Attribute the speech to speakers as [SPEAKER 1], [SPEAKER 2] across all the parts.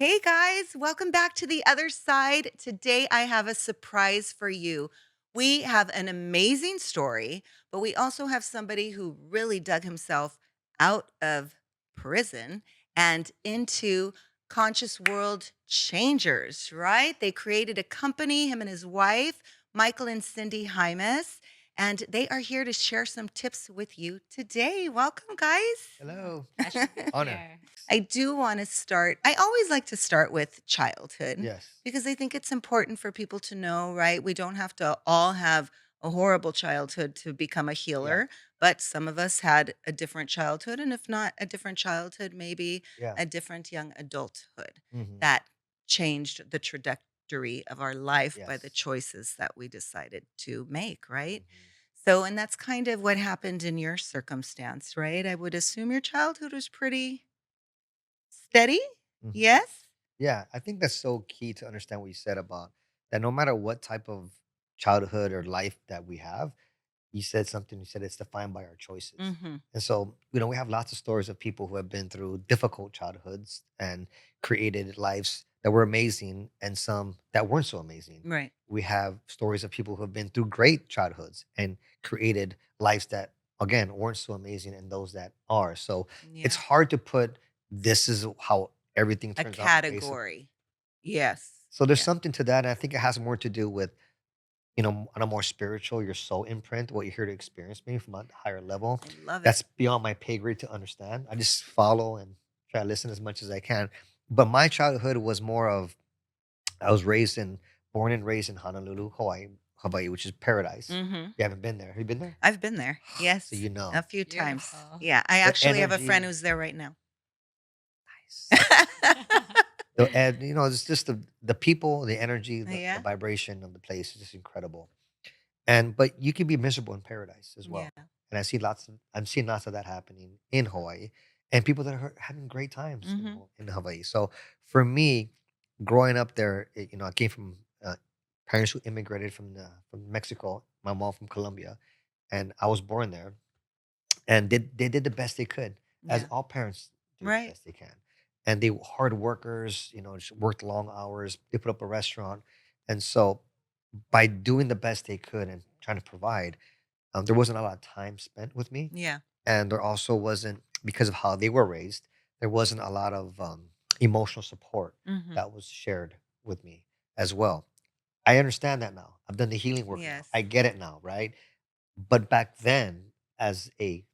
[SPEAKER 1] Hey guys, welcome back to the other side. Today I have a surprise for you. We have an amazing story, but we also have somebody who really dug himself out of prison and into conscious world changers, right? They created a company, him and his wife, Michael and Cindy Hymas, and they are here to share some tips with you today. Welcome, guys.
[SPEAKER 2] Oh,
[SPEAKER 3] Hello.
[SPEAKER 2] pleasure being
[SPEAKER 3] Honor.
[SPEAKER 2] here.
[SPEAKER 1] I do want to start. I always like to start with childhood
[SPEAKER 3] Yes.
[SPEAKER 1] because I think it's important for people to know, right? We don't have to all have a horrible childhood to become a
[SPEAKER 3] Yeah.
[SPEAKER 1] healer, but some of us had a different childhood. And if not a different childhood, maybe
[SPEAKER 3] Yeah.
[SPEAKER 1] a different young adulthood
[SPEAKER 3] Hmm.
[SPEAKER 1] that changed the trajectory of our life by the
[SPEAKER 3] Yes.
[SPEAKER 1] choices that we decided to make, right?
[SPEAKER 3] Hmm.
[SPEAKER 1] So, and that's kind of what happened in your circumstance, right? I would assume your childhood was pretty steady?
[SPEAKER 3] Hmm.
[SPEAKER 1] Yes?
[SPEAKER 3] Yeah. I think that's so key to understand what you said about that no matter what type of childhood or life that we have, you said something, you said it's defined by our choices.
[SPEAKER 1] Mhm.
[SPEAKER 3] And so, we have lots of stories of people who have been through difficult childhoods and created lives that were amazing and some that weren't so amazing.
[SPEAKER 1] Right.
[SPEAKER 3] We have stories of people who have been through great childhoods and created lives that, again, weren't so amazing and those that are. So it's
[SPEAKER 1] Yeah.
[SPEAKER 3] hard to put this is how everything
[SPEAKER 1] A
[SPEAKER 3] turns out based on.
[SPEAKER 1] category. Yes.
[SPEAKER 3] So there's
[SPEAKER 1] Yeah.
[SPEAKER 3] something to that. And I think it has more to do with on a more spiritual, your soul imprint, what you're here to experience maybe from a higher level.
[SPEAKER 1] I love it.
[SPEAKER 3] That's beyond my pay grade to understand. I just follow and try to listen as much as I can. But my childhood was more of I was born and raised in Honolulu, Hawaii, which is paradise.
[SPEAKER 1] Mhm.
[SPEAKER 3] You haven't been there. Have you been there?
[SPEAKER 1] I've been there.
[SPEAKER 3] So
[SPEAKER 1] Yes,
[SPEAKER 3] you know.
[SPEAKER 1] a few times.
[SPEAKER 2] Beautiful.
[SPEAKER 1] Yeah, I
[SPEAKER 3] The
[SPEAKER 1] actually have a friend
[SPEAKER 3] energy,
[SPEAKER 1] who's there right now.
[SPEAKER 3] nice. And it's just the people, the energy, the
[SPEAKER 1] Yeah.
[SPEAKER 3] vibration of the place is just incredible. But you can be miserable in paradise as
[SPEAKER 1] Yeah.
[SPEAKER 3] well. And I'm seeing lots of that happening in Hawaii, and people that are having great times,
[SPEAKER 1] Mhm.
[SPEAKER 3] in Hawaii. So for me, growing up there, I came from parents who immigrated from Mexico. My mom from Colombia, and I was born there. And they did the best they could, as
[SPEAKER 1] Yeah.
[SPEAKER 3] all parents do the
[SPEAKER 1] Right.
[SPEAKER 3] best they can. And they were hard workers, just worked long hours. They put up a restaurant, and so by doing the best they could and trying to provide, there wasn't a lot of time spent with me,
[SPEAKER 1] Yeah.
[SPEAKER 3] and there also wasn't because of how they were raised. There wasn't a lot of emotional support
[SPEAKER 1] Mhm.
[SPEAKER 3] that was shared with me as well. I understand that now. I've done the healing work now.
[SPEAKER 1] Yes.
[SPEAKER 3] I get it now, right? But back then, as a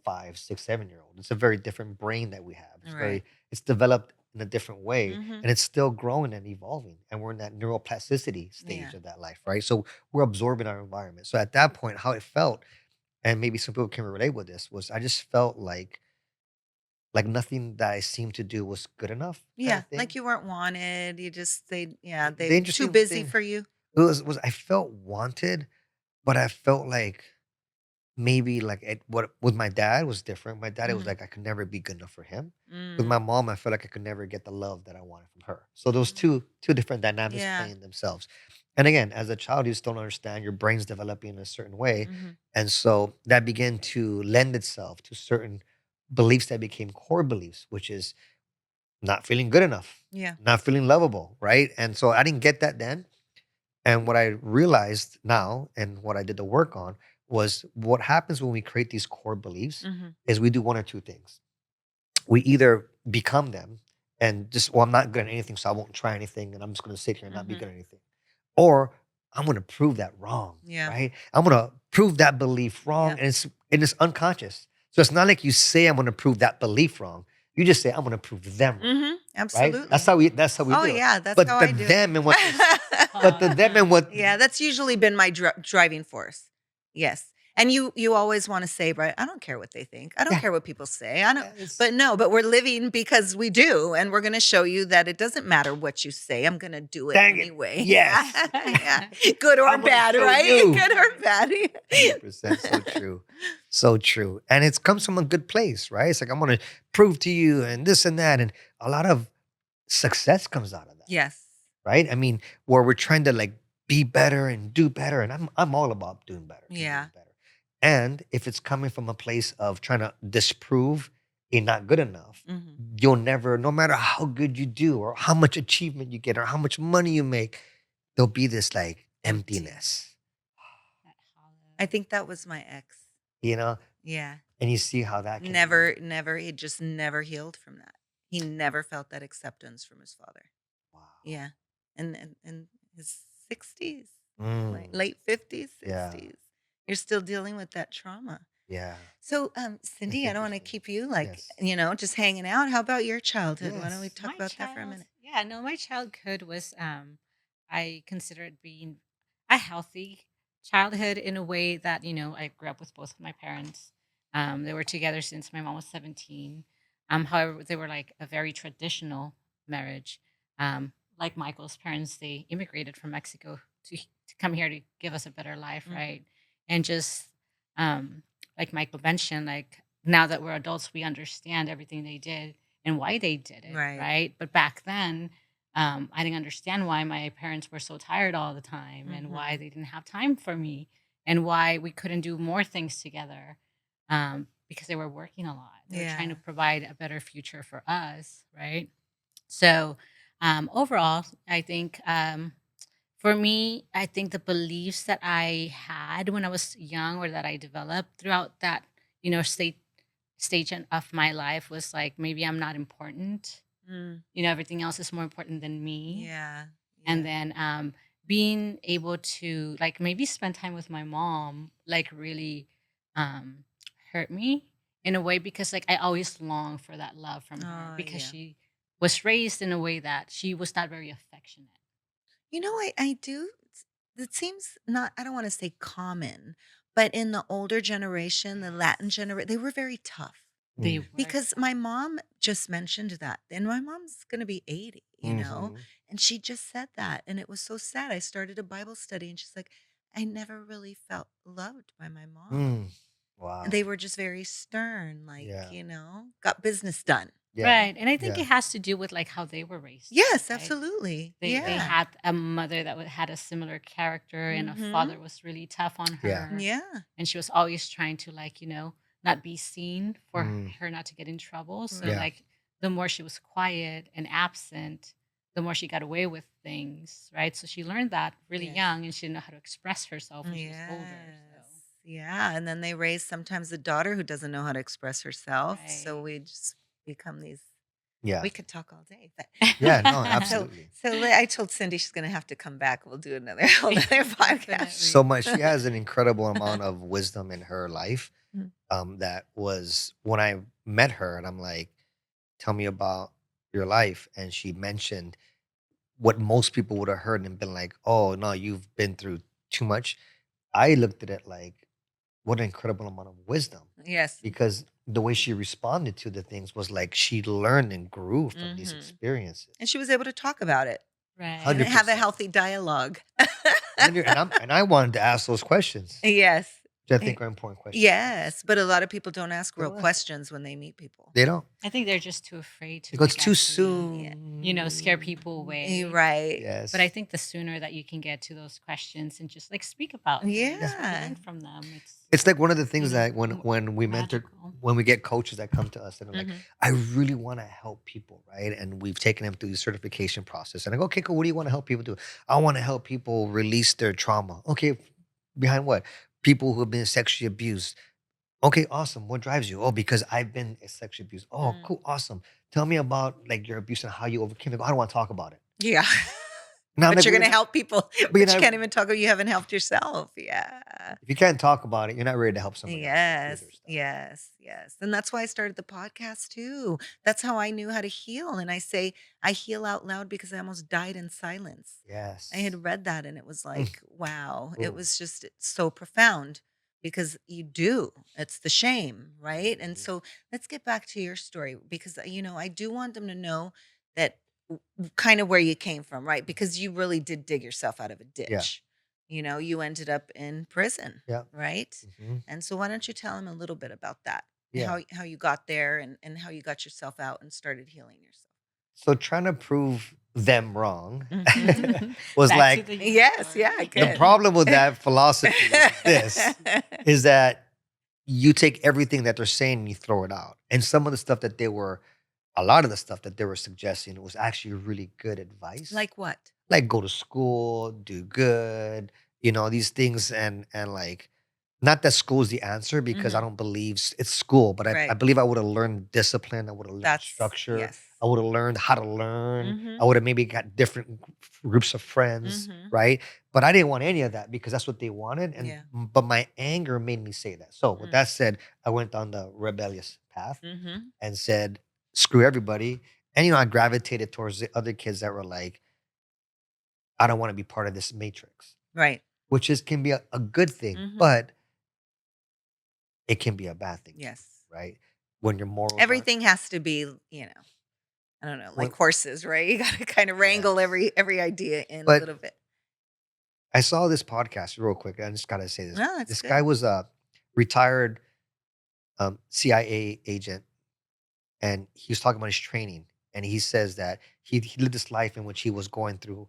[SPEAKER 3] 5, 6, 7 year old, it's a very different brain that we have.
[SPEAKER 1] Right.
[SPEAKER 3] It's developed in a different way,
[SPEAKER 1] Mhm.
[SPEAKER 3] and it's still growing and evolving. And we're in that neuroplasticity
[SPEAKER 1] Yeah.
[SPEAKER 3] stage of that life, right? So we're absorbing our environment. So at that point, how it felt, and maybe some people can relate with this, was I just felt like nothing that I seemed to do was good enough, kind
[SPEAKER 1] Yeah,
[SPEAKER 3] of thing.
[SPEAKER 1] like you weren't wanted. You just they
[SPEAKER 3] The
[SPEAKER 1] too
[SPEAKER 3] interesting
[SPEAKER 1] busy
[SPEAKER 3] thing
[SPEAKER 1] for you.
[SPEAKER 3] was I felt wanted, but I felt like maybe like what with my dad was different. My dad, it was
[SPEAKER 1] Mhm.
[SPEAKER 3] like I could never be good enough for him. With
[SPEAKER 1] Mm.
[SPEAKER 3] my mom, I felt like I could never get the love that I wanted from her. So those
[SPEAKER 1] Mm.
[SPEAKER 3] two different dynamics
[SPEAKER 1] Yeah.
[SPEAKER 3] playing themselves. And again, as a child, you just don't understand. Your brain's developing in a certain way,
[SPEAKER 1] Mhm.
[SPEAKER 3] and so that began to lend itself to certain beliefs that became core beliefs, which is not feeling good enough,
[SPEAKER 1] Yeah.
[SPEAKER 3] not feeling lovable, right? And so I didn't get that then, and what I realized now and what I did the work on was what happens when we create these core beliefs
[SPEAKER 1] Mhm.
[SPEAKER 3] is we do one or two things. We either become them and just, well, I'm not good at anything, so I won't try anything and I'm just going to sit here and not be
[SPEAKER 1] Mhm.
[SPEAKER 3] good at anything. Or I'm going to prove that wrong,
[SPEAKER 1] Yeah.
[SPEAKER 3] right? I'm going to prove that belief wrong,
[SPEAKER 1] Yeah.
[SPEAKER 3] and it's unconscious. So it's not like you say I'm going to prove that belief wrong. You just say I'm going to prove them wrong,
[SPEAKER 1] Mhm.
[SPEAKER 3] right? That's
[SPEAKER 1] Absolutely.
[SPEAKER 3] how we
[SPEAKER 1] Oh,
[SPEAKER 3] do it.
[SPEAKER 1] yeah, that's how
[SPEAKER 3] But the
[SPEAKER 1] I do it.
[SPEAKER 3] them and what they but the them and what
[SPEAKER 1] Yeah, that's usually been my driving force. Yes. And you always wanna say, right, "I don't care what they think. I don't
[SPEAKER 3] yeah,
[SPEAKER 1] care what people say. I don't."
[SPEAKER 3] yeah, it's
[SPEAKER 1] But no, but we're living because we do, and we're gonna show you that it doesn't matter what you say, I'm gonna do it
[SPEAKER 3] dang it.
[SPEAKER 1] anyway.
[SPEAKER 3] Yes.
[SPEAKER 1] Yeah. Good or
[SPEAKER 3] I'm gonna
[SPEAKER 1] bad,
[SPEAKER 3] show
[SPEAKER 1] right?
[SPEAKER 3] you.
[SPEAKER 1] Good or bad.
[SPEAKER 3] 100% so true. So true. And it comes from a good place, right? It's like I'm gonna prove to you and this and that. And a lot of success comes out of that,
[SPEAKER 1] Yes.
[SPEAKER 3] right? I mean, where we're trying to like be better and do better. And I'm all about doing better and
[SPEAKER 1] Yeah.
[SPEAKER 3] being better. And if it's coming from a place of trying to disprove a not good enough,
[SPEAKER 1] Mhm.
[SPEAKER 3] you'll never, no matter how good you do or how much achievement you get or how much money you make, there'll be this like
[SPEAKER 1] Empty.
[SPEAKER 3] emptiness,
[SPEAKER 2] That
[SPEAKER 1] I
[SPEAKER 2] hollow.
[SPEAKER 1] think that was my ex.
[SPEAKER 3] you know?
[SPEAKER 1] Yeah.
[SPEAKER 3] And you see how that can
[SPEAKER 1] Never, never, he just never healed from that. He never felt that acceptance from his father.
[SPEAKER 3] wow.
[SPEAKER 1] Yeah. And his 60s, like
[SPEAKER 3] Mm,
[SPEAKER 1] late 50s,
[SPEAKER 3] yeah,
[SPEAKER 1] 60s. You're still dealing with that trauma.
[SPEAKER 3] yeah.
[SPEAKER 1] So,
[SPEAKER 3] It's
[SPEAKER 1] Cindy, I don't want to
[SPEAKER 3] interesting.
[SPEAKER 1] keep you like,
[SPEAKER 3] Yes.
[SPEAKER 1] just hanging out. How about your childhood? Why don't we
[SPEAKER 3] Yes.
[SPEAKER 1] talk
[SPEAKER 2] My
[SPEAKER 1] about that for a
[SPEAKER 2] child,
[SPEAKER 1] minute?
[SPEAKER 2] yeah, no, my childhood was I consider it being a healthy childhood in a way that, I grew up with both of my parents. They were together since my mom was 17. However, they were like a very traditional marriage. Like Michael's parents, they immigrated from Mexico to come here to give us a better life,
[SPEAKER 1] Mhm.
[SPEAKER 2] right? And just um like Michael mentioned, like now that we're adults, we understand everything they did and why they did it,
[SPEAKER 1] Right.
[SPEAKER 2] right? But back then, I didn't understand why my parents were so tired all the time and why
[SPEAKER 1] Mhm.
[SPEAKER 2] they didn't have time for me and why we couldn't do more things together because they were working a lot. They were trying to
[SPEAKER 1] Yeah.
[SPEAKER 2] provide a better future for us, right? So, overall, I think for me, I think the beliefs that I had when I was young or that I developed throughout that, stage of my life was like maybe I'm not important.
[SPEAKER 1] Mm.
[SPEAKER 2] Everything else is more important than me.
[SPEAKER 1] Yeah.
[SPEAKER 2] And
[SPEAKER 1] Yeah.
[SPEAKER 2] then being able to like maybe spend time with my mom like really um hurt me in a way because like I always long for that love from her
[SPEAKER 1] Oh,
[SPEAKER 2] because
[SPEAKER 1] yeah.
[SPEAKER 2] she was raised in a way that she was not very affectionate.
[SPEAKER 1] I do. It seems not, I don't want to say common, but in the older generation, the Latin
[SPEAKER 2] Yes.
[SPEAKER 1] generation, they were very tough.
[SPEAKER 2] They
[SPEAKER 3] Mm,
[SPEAKER 2] were
[SPEAKER 1] Because
[SPEAKER 2] tough.
[SPEAKER 1] my mom just mentioned that, and my mom's gonna be 80,
[SPEAKER 3] mhm,
[SPEAKER 1] and she just said that, and it was so sad. I started a Bible study, and she's like, "I never really felt loved by my mom."
[SPEAKER 3] mm.
[SPEAKER 1] And
[SPEAKER 3] Wow.
[SPEAKER 1] they were just very stern, like,
[SPEAKER 3] Yeah.
[SPEAKER 1] got business done.
[SPEAKER 3] Yeah.
[SPEAKER 2] Right. And I think
[SPEAKER 3] Yeah.
[SPEAKER 2] it has to do with like how they were raised too,
[SPEAKER 1] Yes,
[SPEAKER 2] right?
[SPEAKER 1] absolutely.
[SPEAKER 2] They
[SPEAKER 1] Yeah.
[SPEAKER 2] had a mother that had a similar character and a
[SPEAKER 1] Mhm.
[SPEAKER 2] father was really tough on
[SPEAKER 3] Yeah.
[SPEAKER 2] her
[SPEAKER 1] Yeah.
[SPEAKER 2] and she was always trying to like not be seen for
[SPEAKER 3] Mm,
[SPEAKER 2] her not to get in trouble, so
[SPEAKER 3] yeah.
[SPEAKER 1] Right.
[SPEAKER 2] like the more she was quiet and absent, the more she got away with things, right? So she learned that really
[SPEAKER 1] Yes.
[SPEAKER 2] young and she didn't know how to express herself when she was older, so
[SPEAKER 1] Yes. Yeah, and then they raise sometimes a daughter who doesn't know how to express herself, so
[SPEAKER 2] right.
[SPEAKER 1] we just become these.
[SPEAKER 3] Yeah.
[SPEAKER 1] We could talk all day, but
[SPEAKER 3] Yeah. No,
[SPEAKER 1] so
[SPEAKER 3] absolutely.
[SPEAKER 1] I told Cindy she's gonna have to come back. We'll do another whole another podcast.
[SPEAKER 3] So
[SPEAKER 2] Definitely.
[SPEAKER 3] much. She has an incredible amount of wisdom in her life.
[SPEAKER 1] Mm.
[SPEAKER 3] That was when I met her, and I'm like, "Tell me about your life." And she mentioned what most people would have heard and been like, "Oh no, you've been through too much." I looked at it like, what an incredible amount of wisdom,
[SPEAKER 1] Yes.
[SPEAKER 3] because the way she responded to the things was like she learned and grew from these
[SPEAKER 1] Mhm. And
[SPEAKER 3] experiences.
[SPEAKER 1] she was able to talk about it and
[SPEAKER 2] Right.
[SPEAKER 3] Hundred
[SPEAKER 1] have a
[SPEAKER 3] percent.
[SPEAKER 1] healthy dialogue.
[SPEAKER 3] And I wanted to ask those questions,
[SPEAKER 1] Yes.
[SPEAKER 3] which I
[SPEAKER 1] Eh,
[SPEAKER 3] think are important questions to ask.
[SPEAKER 1] yes, but a lot of people don't ask
[SPEAKER 3] They
[SPEAKER 1] real
[SPEAKER 3] don't ask them.
[SPEAKER 1] questions when they meet people.
[SPEAKER 3] They don't.
[SPEAKER 2] I think they're just too afraid
[SPEAKER 3] It
[SPEAKER 2] to
[SPEAKER 3] goes
[SPEAKER 2] like
[SPEAKER 3] too
[SPEAKER 2] actually,
[SPEAKER 1] Yeah.
[SPEAKER 2] scare people
[SPEAKER 3] soon.
[SPEAKER 2] away.
[SPEAKER 1] Right.
[SPEAKER 2] But I
[SPEAKER 3] Yes.
[SPEAKER 2] think the sooner that you can get to those questions and just like speak about
[SPEAKER 3] Yeah.
[SPEAKER 2] things, what you
[SPEAKER 1] Yeah.
[SPEAKER 2] learned from them,
[SPEAKER 3] It's like one of the things that
[SPEAKER 2] m-
[SPEAKER 3] when we mentor,
[SPEAKER 2] magical.
[SPEAKER 3] when we get coaches that come to us and are like,
[SPEAKER 1] Mhm.
[SPEAKER 3] I really want to help people, right? And we've taken them through the certification process. And I go, okay, cool. What do you want to help people do? I want to help people release their trauma. Okay, behind what? People who have been sexually abused. Okay, awesome. What drives you? Oh, because I've been sexually abused. Oh,
[SPEAKER 1] Mm.
[SPEAKER 3] cool, awesome. Tell me about like your abuse and how you overcame it. I don't want to talk about it.
[SPEAKER 1] Yeah.
[SPEAKER 3] Now I'm
[SPEAKER 1] But
[SPEAKER 3] like,
[SPEAKER 1] you're
[SPEAKER 3] well,
[SPEAKER 1] gonna help people,
[SPEAKER 3] but you're
[SPEAKER 1] but you
[SPEAKER 3] not,
[SPEAKER 1] can't even talk, you haven't helped yourself. Yeah.
[SPEAKER 3] if you can't talk about it, you're not ready to help somebody else get through
[SPEAKER 1] Yes,
[SPEAKER 3] their stuff.
[SPEAKER 1] yes, yes. And that's why I started the podcast too. That's how I knew how to heal. And I say I heal out loud because I almost died in silence. I
[SPEAKER 3] Yes.
[SPEAKER 1] had read that and it was
[SPEAKER 3] Mm,
[SPEAKER 1] like, wow, it
[SPEAKER 3] ooh.
[SPEAKER 1] was just so profound because you do. It's the shame, right? And
[SPEAKER 3] Mhm.
[SPEAKER 1] so let's get back to your story because, I do want them to know that kind of where you came from, right? Because you really did dig yourself out of a
[SPEAKER 3] Yeah.
[SPEAKER 1] ditch. You ended up in prison,
[SPEAKER 3] Yeah.
[SPEAKER 1] right?
[SPEAKER 3] Mhm.
[SPEAKER 1] And so why don't you tell him a little bit about that?
[SPEAKER 3] Yeah.
[SPEAKER 1] How you got there and how you got yourself out and started healing yourself.
[SPEAKER 3] So trying to prove them wrong
[SPEAKER 1] Mhm.
[SPEAKER 3] was
[SPEAKER 2] Back to
[SPEAKER 3] like
[SPEAKER 2] the you
[SPEAKER 1] Yes, yeah,
[SPEAKER 2] story.
[SPEAKER 3] the
[SPEAKER 1] good.
[SPEAKER 3] problem with that philosophy is this, is that you take everything that they're saying and you throw it out. And some of the stuff that they were, a lot of the stuff that they were suggesting was actually really good advice.
[SPEAKER 1] Like what?
[SPEAKER 3] Like go to school, do good, these things, and like, not that school is the answer because I
[SPEAKER 1] Mhm.
[SPEAKER 3] don't believe it's school, but I
[SPEAKER 1] Right.
[SPEAKER 3] believe I would have learned discipline, I would have learned
[SPEAKER 1] That's
[SPEAKER 3] structure,
[SPEAKER 1] yes.
[SPEAKER 3] I would have learned how to learn, I
[SPEAKER 1] Mhm.
[SPEAKER 3] would have maybe got different groups of friends,
[SPEAKER 1] Mhm.
[SPEAKER 3] right? But I didn't want any of that because that's what they wanted,
[SPEAKER 1] Yeah.
[SPEAKER 3] but my anger made me say that. So with
[SPEAKER 1] Mm.
[SPEAKER 3] that said, I went on the rebellious path
[SPEAKER 1] Mhm.
[SPEAKER 3] and said, screw everybody. And I gravitated towards the other kids that were like, I don't want to be part of this matrix,
[SPEAKER 1] Right.
[SPEAKER 3] which can be a good thing,
[SPEAKER 1] Mhm.
[SPEAKER 3] but it can be a bad thing too,
[SPEAKER 1] Yes.
[SPEAKER 3] right? When your morals aren't
[SPEAKER 1] Everything has to be, I don't know, like
[SPEAKER 3] when
[SPEAKER 1] horses, right? You gotta kind of wrangle
[SPEAKER 3] yes.
[SPEAKER 1] every idea in a
[SPEAKER 3] But
[SPEAKER 1] little bit.
[SPEAKER 3] I saw this podcast real quick. I just gotta say this.
[SPEAKER 1] No, it's
[SPEAKER 3] This guy
[SPEAKER 1] good.
[SPEAKER 3] was a retired CIA agent, and he was talking about his training. And he says that he lived this life in which he was going through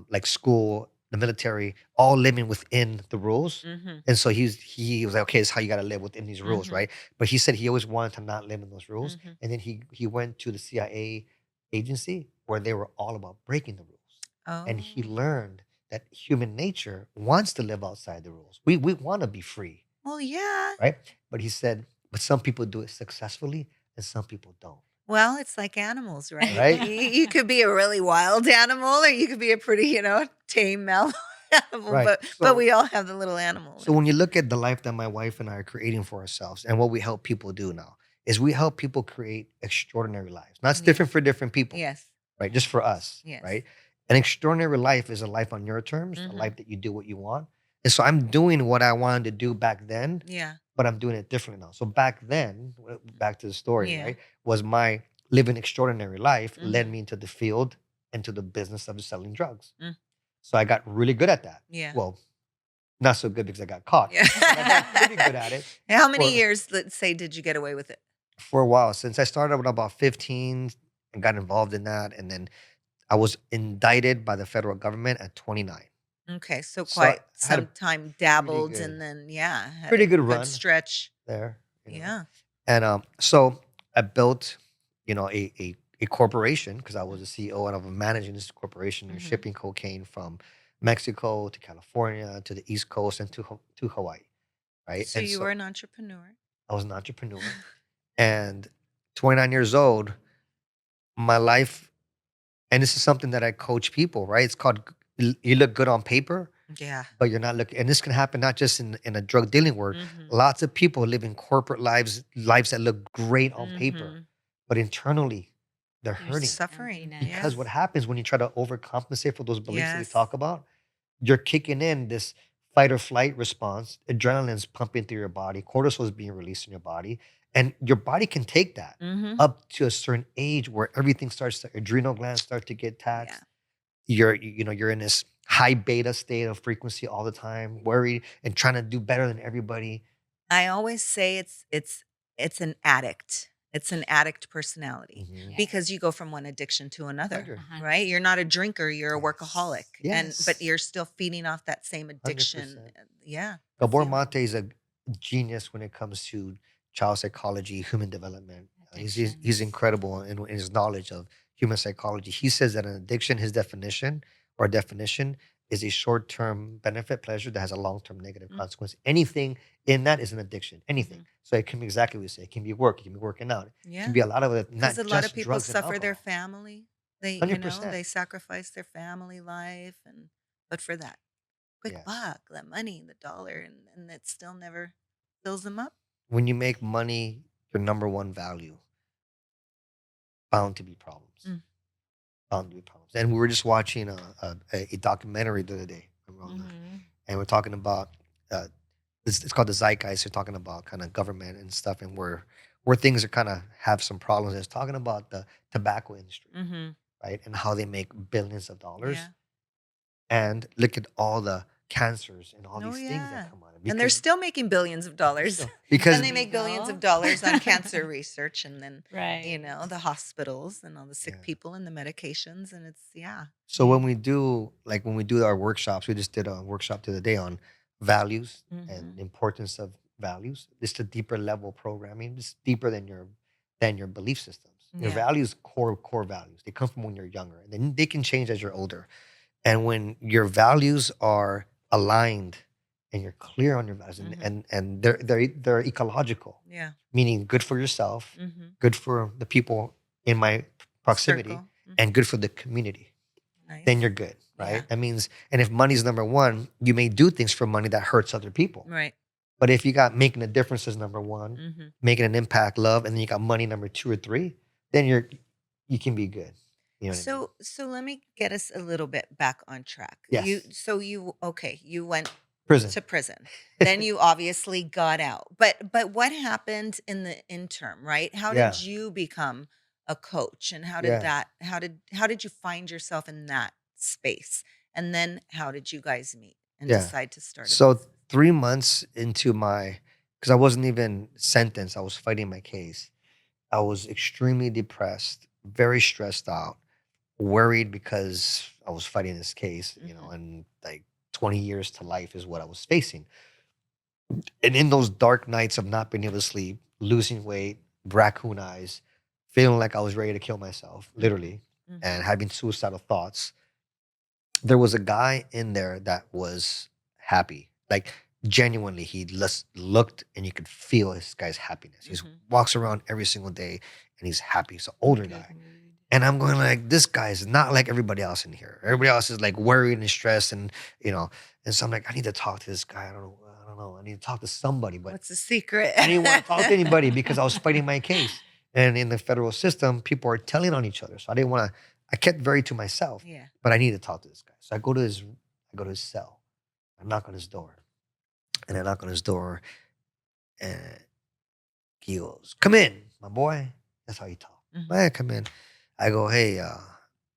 [SPEAKER 3] like school, the military, all living within the rules.
[SPEAKER 1] Mhm.
[SPEAKER 3] And so he was like, okay, this is how you got to live within these rules,
[SPEAKER 1] Mhm.
[SPEAKER 3] right? But he said he always wanted to not live in those rules.
[SPEAKER 1] Mhm.
[SPEAKER 3] And then he went to the CIA agency where they were all about breaking the rules. And he
[SPEAKER 1] Oh.
[SPEAKER 3] learned that human nature wants to live outside the rules. We want to be free,
[SPEAKER 1] Well, yeah.
[SPEAKER 3] right? But he said, but some people do it successfully and some people don't,
[SPEAKER 1] Well, it's like animals, right?
[SPEAKER 3] right?
[SPEAKER 1] You could be a really wild animal, or you could be a pretty, tame, mellow animal,
[SPEAKER 3] Right.
[SPEAKER 1] but we all have the little animal
[SPEAKER 3] So
[SPEAKER 1] in
[SPEAKER 3] when
[SPEAKER 1] us.
[SPEAKER 3] you look at the life that my wife and I are creating for ourselves and what we help people do now is we help people create extraordinary lives. Now it's
[SPEAKER 1] Yes.
[SPEAKER 3] different for different people,
[SPEAKER 1] Yes.
[SPEAKER 3] right? Just for us,
[SPEAKER 1] Yes.
[SPEAKER 3] right? An extraordinary life is a life on your terms, a
[SPEAKER 1] Mhm.
[SPEAKER 3] life that you do what you want. And so I'm doing what I wanted to do back then,
[SPEAKER 1] Yeah.
[SPEAKER 3] but I'm doing it differently now. So back then, back to the story,
[SPEAKER 1] Yeah.
[SPEAKER 3] right? Was my living extraordinary life led
[SPEAKER 1] Mhm.
[SPEAKER 3] me into the field, into the business of selling drugs.
[SPEAKER 1] Mm.
[SPEAKER 3] So I got really good at that.
[SPEAKER 1] Yeah.
[SPEAKER 3] Well, not so good because I got caught,
[SPEAKER 1] Yeah.
[SPEAKER 3] but I got pretty good at it
[SPEAKER 1] How many
[SPEAKER 3] for
[SPEAKER 1] years, let's say, did you get away with it?
[SPEAKER 3] for a while. Since I started when I was about 15 and got involved in that, and then I was indicted by the federal government at 29.
[SPEAKER 1] Okay, so
[SPEAKER 3] So I
[SPEAKER 1] quite
[SPEAKER 3] had a
[SPEAKER 1] some time
[SPEAKER 3] pretty
[SPEAKER 1] dabbled
[SPEAKER 3] good
[SPEAKER 1] and then, yeah, had
[SPEAKER 3] pretty
[SPEAKER 1] a
[SPEAKER 3] good
[SPEAKER 1] good
[SPEAKER 3] run
[SPEAKER 1] stretch.
[SPEAKER 3] there.
[SPEAKER 1] Yeah.
[SPEAKER 3] And so I built, a corporation because I was a CEO and I was managing this corporation and
[SPEAKER 1] Mhm.
[SPEAKER 3] shipping cocaine from Mexico to California to the East Coast and to Hawaii, right?
[SPEAKER 1] So
[SPEAKER 3] And
[SPEAKER 1] you were
[SPEAKER 3] so
[SPEAKER 1] an entrepreneur.
[SPEAKER 3] I was an entrepreneur. And 29 years old, my life, and this is something that I coach people, right? It's called you look good on paper,
[SPEAKER 1] Yeah.
[SPEAKER 3] but you're not looking. And this can happen not just in a drug dealing world.
[SPEAKER 1] Mhm.
[SPEAKER 3] Lots of people live in corporate lives that look great on paper,
[SPEAKER 1] Mhm.
[SPEAKER 3] but internally they're
[SPEAKER 2] There's
[SPEAKER 3] hurting
[SPEAKER 1] Suffering.
[SPEAKER 3] because
[SPEAKER 2] emptiness.
[SPEAKER 3] what
[SPEAKER 1] Yes.
[SPEAKER 3] happens when you try to overcompensate for those beliefs that we
[SPEAKER 1] Yes.
[SPEAKER 3] talk about, you're kicking in this fight or flight response. Adrenaline's pumping through your body. Cortisol is being released in your body. And your body can take that
[SPEAKER 1] Mhm.
[SPEAKER 3] up to a certain age where everything starts to, adrenal glands start to get
[SPEAKER 1] Yeah.
[SPEAKER 3] taxed. You're in this high beta state of frequency all the time, worried and trying to do better than everybody.
[SPEAKER 1] I always say it's an addict. It's an addict personality
[SPEAKER 3] Hmm.
[SPEAKER 1] because
[SPEAKER 2] Yes.
[SPEAKER 1] you go from one addiction to
[SPEAKER 3] I
[SPEAKER 1] another,
[SPEAKER 3] agree.
[SPEAKER 2] 100.
[SPEAKER 1] right? You're not a drinker, you're a workaholic.
[SPEAKER 3] Yes.
[SPEAKER 1] But
[SPEAKER 3] Yes.
[SPEAKER 1] you're still feeding off that same addiction.
[SPEAKER 3] 100%.
[SPEAKER 1] Yeah, the
[SPEAKER 3] Gabor
[SPEAKER 1] feeling.
[SPEAKER 3] Mate is a genius when it comes to child psychology, human development. He's
[SPEAKER 2] Addictions.
[SPEAKER 3] incredible in his knowledge of human psychology. He says that an addiction, his definition, is a short term benefit pleasure that has a long term negative
[SPEAKER 1] Mm,
[SPEAKER 3] consequence. Anything in that is an addiction. Anything.
[SPEAKER 1] mhm.
[SPEAKER 3] So it can be exactly what you say. It can be work. It can be working out. It can
[SPEAKER 1] Yeah.
[SPEAKER 3] be a lot of it,
[SPEAKER 1] Because
[SPEAKER 3] not
[SPEAKER 1] a lot of
[SPEAKER 3] just
[SPEAKER 1] people
[SPEAKER 3] drugs and
[SPEAKER 1] suffer their
[SPEAKER 3] alcohol.
[SPEAKER 1] family. They,
[SPEAKER 3] 100%.
[SPEAKER 1] they sacrifice their family life but for that quick
[SPEAKER 3] Yes.
[SPEAKER 1] buck, that money, the dollar, and it still never fills them up.
[SPEAKER 3] When you make money your number one value, bound to be problems.
[SPEAKER 1] Mm,
[SPEAKER 3] Bound to be problems. And we were just watching a documentary the other day,
[SPEAKER 2] Mhm.
[SPEAKER 3] and we're talking about uh, it's called the Zeitgeist. They're talking about kind of government and stuff, and where things are kind of have some problems. It's talking about the tobacco industry,
[SPEAKER 1] mhm.
[SPEAKER 3] right, and how they make billions of dollars,
[SPEAKER 1] Yeah.
[SPEAKER 3] and look at all the cancers and all
[SPEAKER 1] Oh,
[SPEAKER 3] these things that
[SPEAKER 1] yeah.
[SPEAKER 3] come out of it
[SPEAKER 1] And they're
[SPEAKER 3] because
[SPEAKER 1] still making billions of
[SPEAKER 3] they're
[SPEAKER 1] dollars.
[SPEAKER 3] still
[SPEAKER 2] And
[SPEAKER 1] And
[SPEAKER 3] because
[SPEAKER 2] it's
[SPEAKER 1] they make billions of
[SPEAKER 2] legal.
[SPEAKER 1] dollars on cancer research and then,
[SPEAKER 2] Right.
[SPEAKER 1] the hospitals and all the sick
[SPEAKER 3] yeah.
[SPEAKER 1] people and the medications. And it's, yeah.
[SPEAKER 3] So when we do our workshops, we just did a workshop the other day on values and
[SPEAKER 1] Hmm.
[SPEAKER 3] the importance of values. It's a deeper level programming. It's deeper than your belief systems. Your
[SPEAKER 1] Yeah.
[SPEAKER 3] values, core values. They come from when you're younger, and then they can change as you're older. And when your values are aligned and you're clear on your values, and
[SPEAKER 1] Mhm.
[SPEAKER 3] they're ecological,
[SPEAKER 1] Yeah.
[SPEAKER 3] meaning good for yourself,
[SPEAKER 1] Mhm.
[SPEAKER 3] good for the people in my proximity,
[SPEAKER 1] Circle.
[SPEAKER 3] and
[SPEAKER 1] Mhm.
[SPEAKER 3] good for the community, then
[SPEAKER 1] Nice.
[SPEAKER 3] you're good,
[SPEAKER 1] Yeah.
[SPEAKER 3] right? That means, and if money's number one, you may do things for money that hurts other people.
[SPEAKER 1] Right.
[SPEAKER 3] But if you got making a difference as number one,
[SPEAKER 1] Mhm.
[SPEAKER 3] making an impact, love, and then you got money number two or three, then you can be good. You know what I mean?
[SPEAKER 1] So let me get us a little bit back on track. You
[SPEAKER 3] Yes.
[SPEAKER 1] so you okay, you went
[SPEAKER 3] Prison.
[SPEAKER 1] to prison. Then you obviously got out. But what happened in the interim, right? How did
[SPEAKER 3] Yeah.
[SPEAKER 1] you become a coach and
[SPEAKER 3] Yeah.
[SPEAKER 1] how did you find yourself in that space? And then how did you guys meet and
[SPEAKER 3] Yeah.
[SPEAKER 1] decide to start a
[SPEAKER 3] So
[SPEAKER 1] business?
[SPEAKER 3] 3 months into because I wasn't even sentenced, I was fighting my case. I was extremely depressed, very stressed out, worried because I was fighting this case,
[SPEAKER 1] Mhm.
[SPEAKER 3] and like 20 years to life is what I was facing. And in those dark nights of not being able to sleep, losing weight, raccoon eyes, feeling like I was ready to kill myself,
[SPEAKER 1] Mhm.
[SPEAKER 3] literally, and
[SPEAKER 1] Mhm.
[SPEAKER 3] having suicidal thoughts, there was a guy in there that was happy. Like genuinely, he looked and you could feel this guy's happiness. He
[SPEAKER 1] Mhm.
[SPEAKER 3] walks around every single day and he's happy. He's an
[SPEAKER 2] In
[SPEAKER 3] older
[SPEAKER 2] good
[SPEAKER 3] guy.
[SPEAKER 2] mood.
[SPEAKER 3] And I'm going like, this guy is not like everybody else in here. Everybody else is like worried and stressed you know, and so I'm like, I need to talk to this guy. I don't know. I need to talk to somebody, but
[SPEAKER 1] What's the secret?
[SPEAKER 3] I didn't want to talk to anybody because I was fighting my case. And in the federal system, people are telling on each other. So I didn't want to, I kept very to myself,
[SPEAKER 1] Yeah.
[SPEAKER 3] but I need to talk to this guy. So I go to his cell. I knock on his door. And I knock on his door and he goes, come in, my boy. That's how he talked.
[SPEAKER 1] Mhm.
[SPEAKER 3] Man, come in. I go, hey,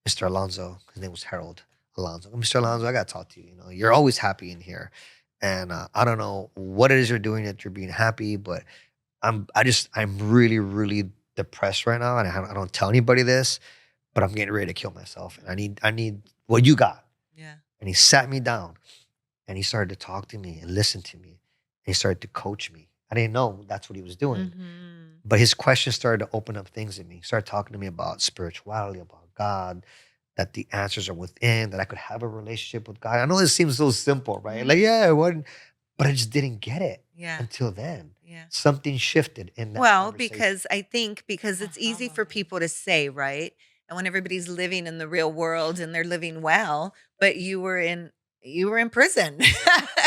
[SPEAKER 3] Mr. Alonzo. His name was Harold Alonzo. Mr. Alonzo,
[SPEAKER 1] Mhm.
[SPEAKER 3] I got to talk to you. You're always happy in here. And I don't know what it is you're doing that you're being happy, but I'm really, really depressed right now. And I don't tell anybody this, but I'm getting ready to kill myself. And I need what you got.
[SPEAKER 1] Yeah.
[SPEAKER 3] And he sat me down and he started to talk to me and listen to me. And he started to coach me. I didn't know that's what he was doing.
[SPEAKER 1] Mhm.
[SPEAKER 3] But his questions started to open up things in me. He started talking to me about spirituality, about God, that the answers are within, that I could have a relationship with God. I know this seems so simple, right? Like,
[SPEAKER 1] Mhm.
[SPEAKER 3] yeah, what? But I just didn't get it
[SPEAKER 1] Yeah.
[SPEAKER 3] until then.
[SPEAKER 1] Yeah.
[SPEAKER 3] Something shifted in that
[SPEAKER 1] Well,
[SPEAKER 3] conversation.
[SPEAKER 1] because I think because it's
[SPEAKER 2] Aha
[SPEAKER 1] easy for
[SPEAKER 2] moment.
[SPEAKER 1] people to say, right? And when everybody's living in the real world and they're living well, but you were in prison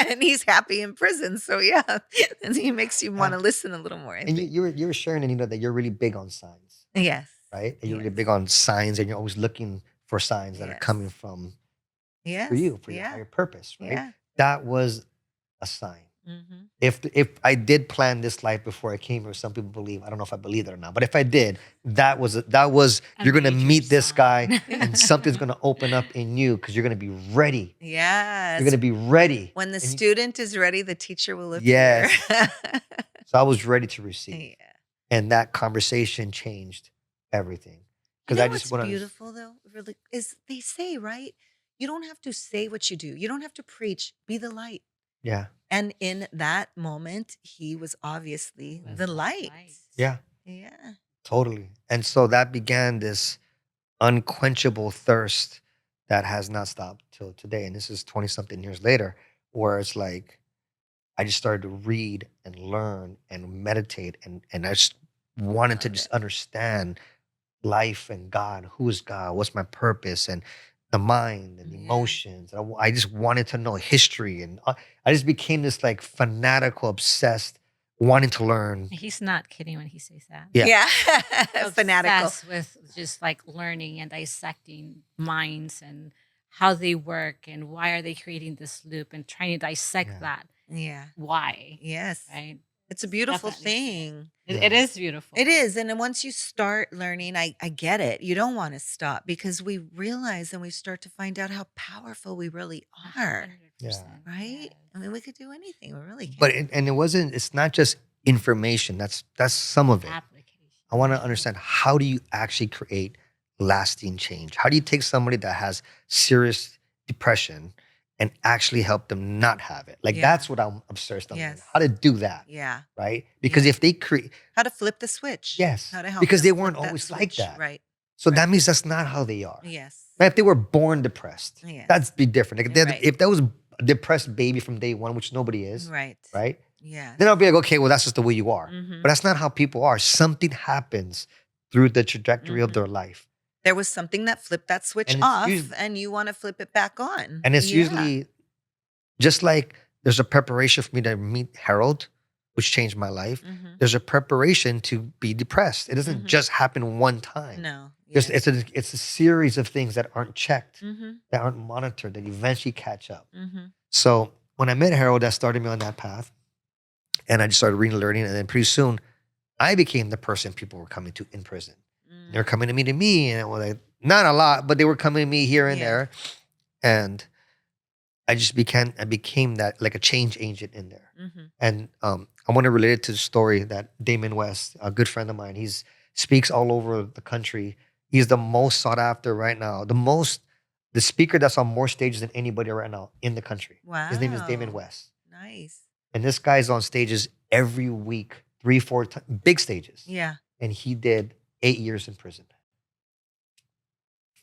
[SPEAKER 1] and he's happy in prison. So yeah, and he makes you want
[SPEAKER 3] Yeah.
[SPEAKER 1] to listen a little more, I
[SPEAKER 3] And
[SPEAKER 1] think.
[SPEAKER 3] you were sharing, Anita, that you're really big on signs,
[SPEAKER 1] Yes.
[SPEAKER 3] right? And you're really
[SPEAKER 1] Yes.
[SPEAKER 3] big on signs and you're always looking for signs that are
[SPEAKER 1] Yes.
[SPEAKER 3] coming from for
[SPEAKER 1] Yes.
[SPEAKER 3] you, for your
[SPEAKER 1] Yeah.
[SPEAKER 3] higher purpose, right?
[SPEAKER 1] Yeah.
[SPEAKER 3] That was a sign.
[SPEAKER 1] Mhm.
[SPEAKER 3] If I did plan this life before I came here, some people believe, I don't know if I believe it or not, but if I did, that was
[SPEAKER 2] A
[SPEAKER 3] you're gonna
[SPEAKER 2] major
[SPEAKER 3] meet this guy
[SPEAKER 2] sign.
[SPEAKER 3] and something's gonna open up in you because you're gonna be ready. You're
[SPEAKER 1] Yes.
[SPEAKER 3] gonna be ready.
[SPEAKER 1] When the
[SPEAKER 3] And
[SPEAKER 1] student is ready, the teacher will appear.
[SPEAKER 3] yes. So I was ready to receive.
[SPEAKER 1] Yeah.
[SPEAKER 3] And that conversation changed everything.
[SPEAKER 1] You
[SPEAKER 3] Because I
[SPEAKER 1] know
[SPEAKER 3] just
[SPEAKER 1] what's
[SPEAKER 3] want to
[SPEAKER 1] beautiful though, really, is they say, right? You don't have to say what you do. You don't have to preach. Be the light.
[SPEAKER 3] yeah.
[SPEAKER 1] And in that moment, he was
[SPEAKER 2] He
[SPEAKER 1] obviously
[SPEAKER 2] was
[SPEAKER 1] the
[SPEAKER 2] that
[SPEAKER 1] light.
[SPEAKER 2] light.
[SPEAKER 3] Yeah.
[SPEAKER 1] Yeah.
[SPEAKER 3] Totally. And so that began this unquenchable thirst that has not stopped till today. And this is 20 something years later, where it's like I just started to read and learn and meditate and I just wanted to
[SPEAKER 1] Love
[SPEAKER 3] just
[SPEAKER 1] it.
[SPEAKER 3] understand life and God, who is God, what's my purpose and the mind and the
[SPEAKER 2] Yeah.
[SPEAKER 3] emotions. I just wanted to know history and I just became this like fanatical, obsessed, wanting to learn.
[SPEAKER 2] He's not kidding when he says that.
[SPEAKER 3] Yeah,
[SPEAKER 1] Yeah. Fanatical.
[SPEAKER 2] Obsessed with just like learning and dissecting minds and how they work and why are they creating this loop and trying to dissect
[SPEAKER 3] yeah,
[SPEAKER 2] that.
[SPEAKER 1] Yeah.
[SPEAKER 2] Why?
[SPEAKER 1] Yes.
[SPEAKER 2] Right?
[SPEAKER 1] It's a beautiful
[SPEAKER 2] Definitely see it.
[SPEAKER 1] thing.
[SPEAKER 2] It
[SPEAKER 3] yeah,
[SPEAKER 2] is beautiful.
[SPEAKER 1] It is. And then once you start learning, I get it. You don't want to stop because we realize and we start to find out how powerful we really are.
[SPEAKER 3] yeah.
[SPEAKER 2] 100%.
[SPEAKER 1] Right?
[SPEAKER 2] Yes.
[SPEAKER 1] I mean, we could do anything. We really
[SPEAKER 3] But
[SPEAKER 1] can.
[SPEAKER 3] and it wasn't. It's not just information. That's some of it.
[SPEAKER 2] Application.
[SPEAKER 3] I want to
[SPEAKER 2] Right.
[SPEAKER 3] understand how do you actually create lasting change? How do you take somebody that has serious depression and actually help them not have it. Like
[SPEAKER 1] Yeah.
[SPEAKER 3] that's what I'm obsessed on learning,
[SPEAKER 1] Yes.
[SPEAKER 3] how to do that,
[SPEAKER 1] Yeah.
[SPEAKER 3] right? Because
[SPEAKER 1] Yeah.
[SPEAKER 3] if they create,
[SPEAKER 1] How to flip the switch.
[SPEAKER 3] yes,
[SPEAKER 1] How to help
[SPEAKER 3] because
[SPEAKER 1] them
[SPEAKER 3] they
[SPEAKER 1] flip
[SPEAKER 3] weren't
[SPEAKER 1] that
[SPEAKER 3] always like
[SPEAKER 1] switch.
[SPEAKER 3] that.
[SPEAKER 1] Right.
[SPEAKER 3] So
[SPEAKER 1] Right.
[SPEAKER 3] that means that's not how they are.
[SPEAKER 1] Yes.
[SPEAKER 3] Now, if they were born depressed,
[SPEAKER 1] Yes.
[SPEAKER 3] that's be different. Like
[SPEAKER 1] Right.
[SPEAKER 3] if that was a depressed baby from day one, which nobody is,
[SPEAKER 1] Right.
[SPEAKER 3] right?
[SPEAKER 1] Yes.
[SPEAKER 3] Then I'll be like, okay, well, that's just the way you are.
[SPEAKER 1] Mm-hmm.
[SPEAKER 3] But that's not how people are. Something happens through the trajectory of
[SPEAKER 1] Mm-hmm.
[SPEAKER 3] their life.
[SPEAKER 1] There was something that flipped that switch
[SPEAKER 3] And it's
[SPEAKER 1] off,
[SPEAKER 3] usually,
[SPEAKER 1] and you want to flip it back on.
[SPEAKER 3] and it's
[SPEAKER 1] Yeah.
[SPEAKER 3] usually just like there's a preparation for me to meet Harold, which changed my life.
[SPEAKER 1] Mm-hmm.
[SPEAKER 3] There's a preparation to be depressed. It doesn't
[SPEAKER 1] Mm-hmm.
[SPEAKER 3] just happen one time.
[SPEAKER 1] No.
[SPEAKER 3] There's,
[SPEAKER 1] Yes.
[SPEAKER 3] it's a series of things that aren't checked,
[SPEAKER 1] Mm-hmm.
[SPEAKER 3] that aren't monitored, that eventually catch up.
[SPEAKER 1] Mm-hmm.
[SPEAKER 3] So when I met Harold, that started me on that path. And I just started reading and learning. And then pretty soon, I became the person people were coming to in prison. They were coming to me, and well, not a lot, but they were coming to me here and
[SPEAKER 1] Yeah.
[SPEAKER 3] there. And I became that, like a change agent in there.
[SPEAKER 1] Mm-hmm.
[SPEAKER 3] And I want to relate it to the story that Damon West, a good friend of mine, he's speaks all over the country. He's the most sought after right now, the speaker that's on more stages than anybody right now in the country.
[SPEAKER 1] Wow.
[SPEAKER 3] His name is Damon West.
[SPEAKER 1] Nice.
[SPEAKER 3] And this guy's on stages every week, 3, 4 big stages.
[SPEAKER 1] Yeah.
[SPEAKER 3] And he did 8 years in prison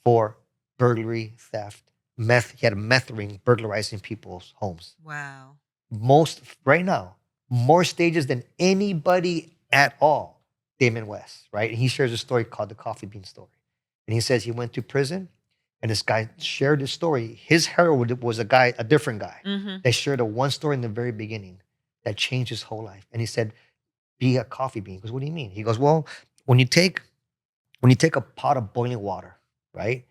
[SPEAKER 3] for burglary, theft, meth. He had a meth ring burglarizing people's homes.
[SPEAKER 1] Wow.
[SPEAKER 3] Most right now, more stages than anybody at all. Damon West, right? And he shares a story called the coffee bean story. And he says he went to prison, and this guy shared his story. His hero was a different guy.
[SPEAKER 1] Mm-hmm.
[SPEAKER 3] They shared one story in the very beginning that changed his whole life. And he said, "Be a coffee bean." He goes, "What do you mean?" He goes, "Well, when you take a pot of boiling water, right,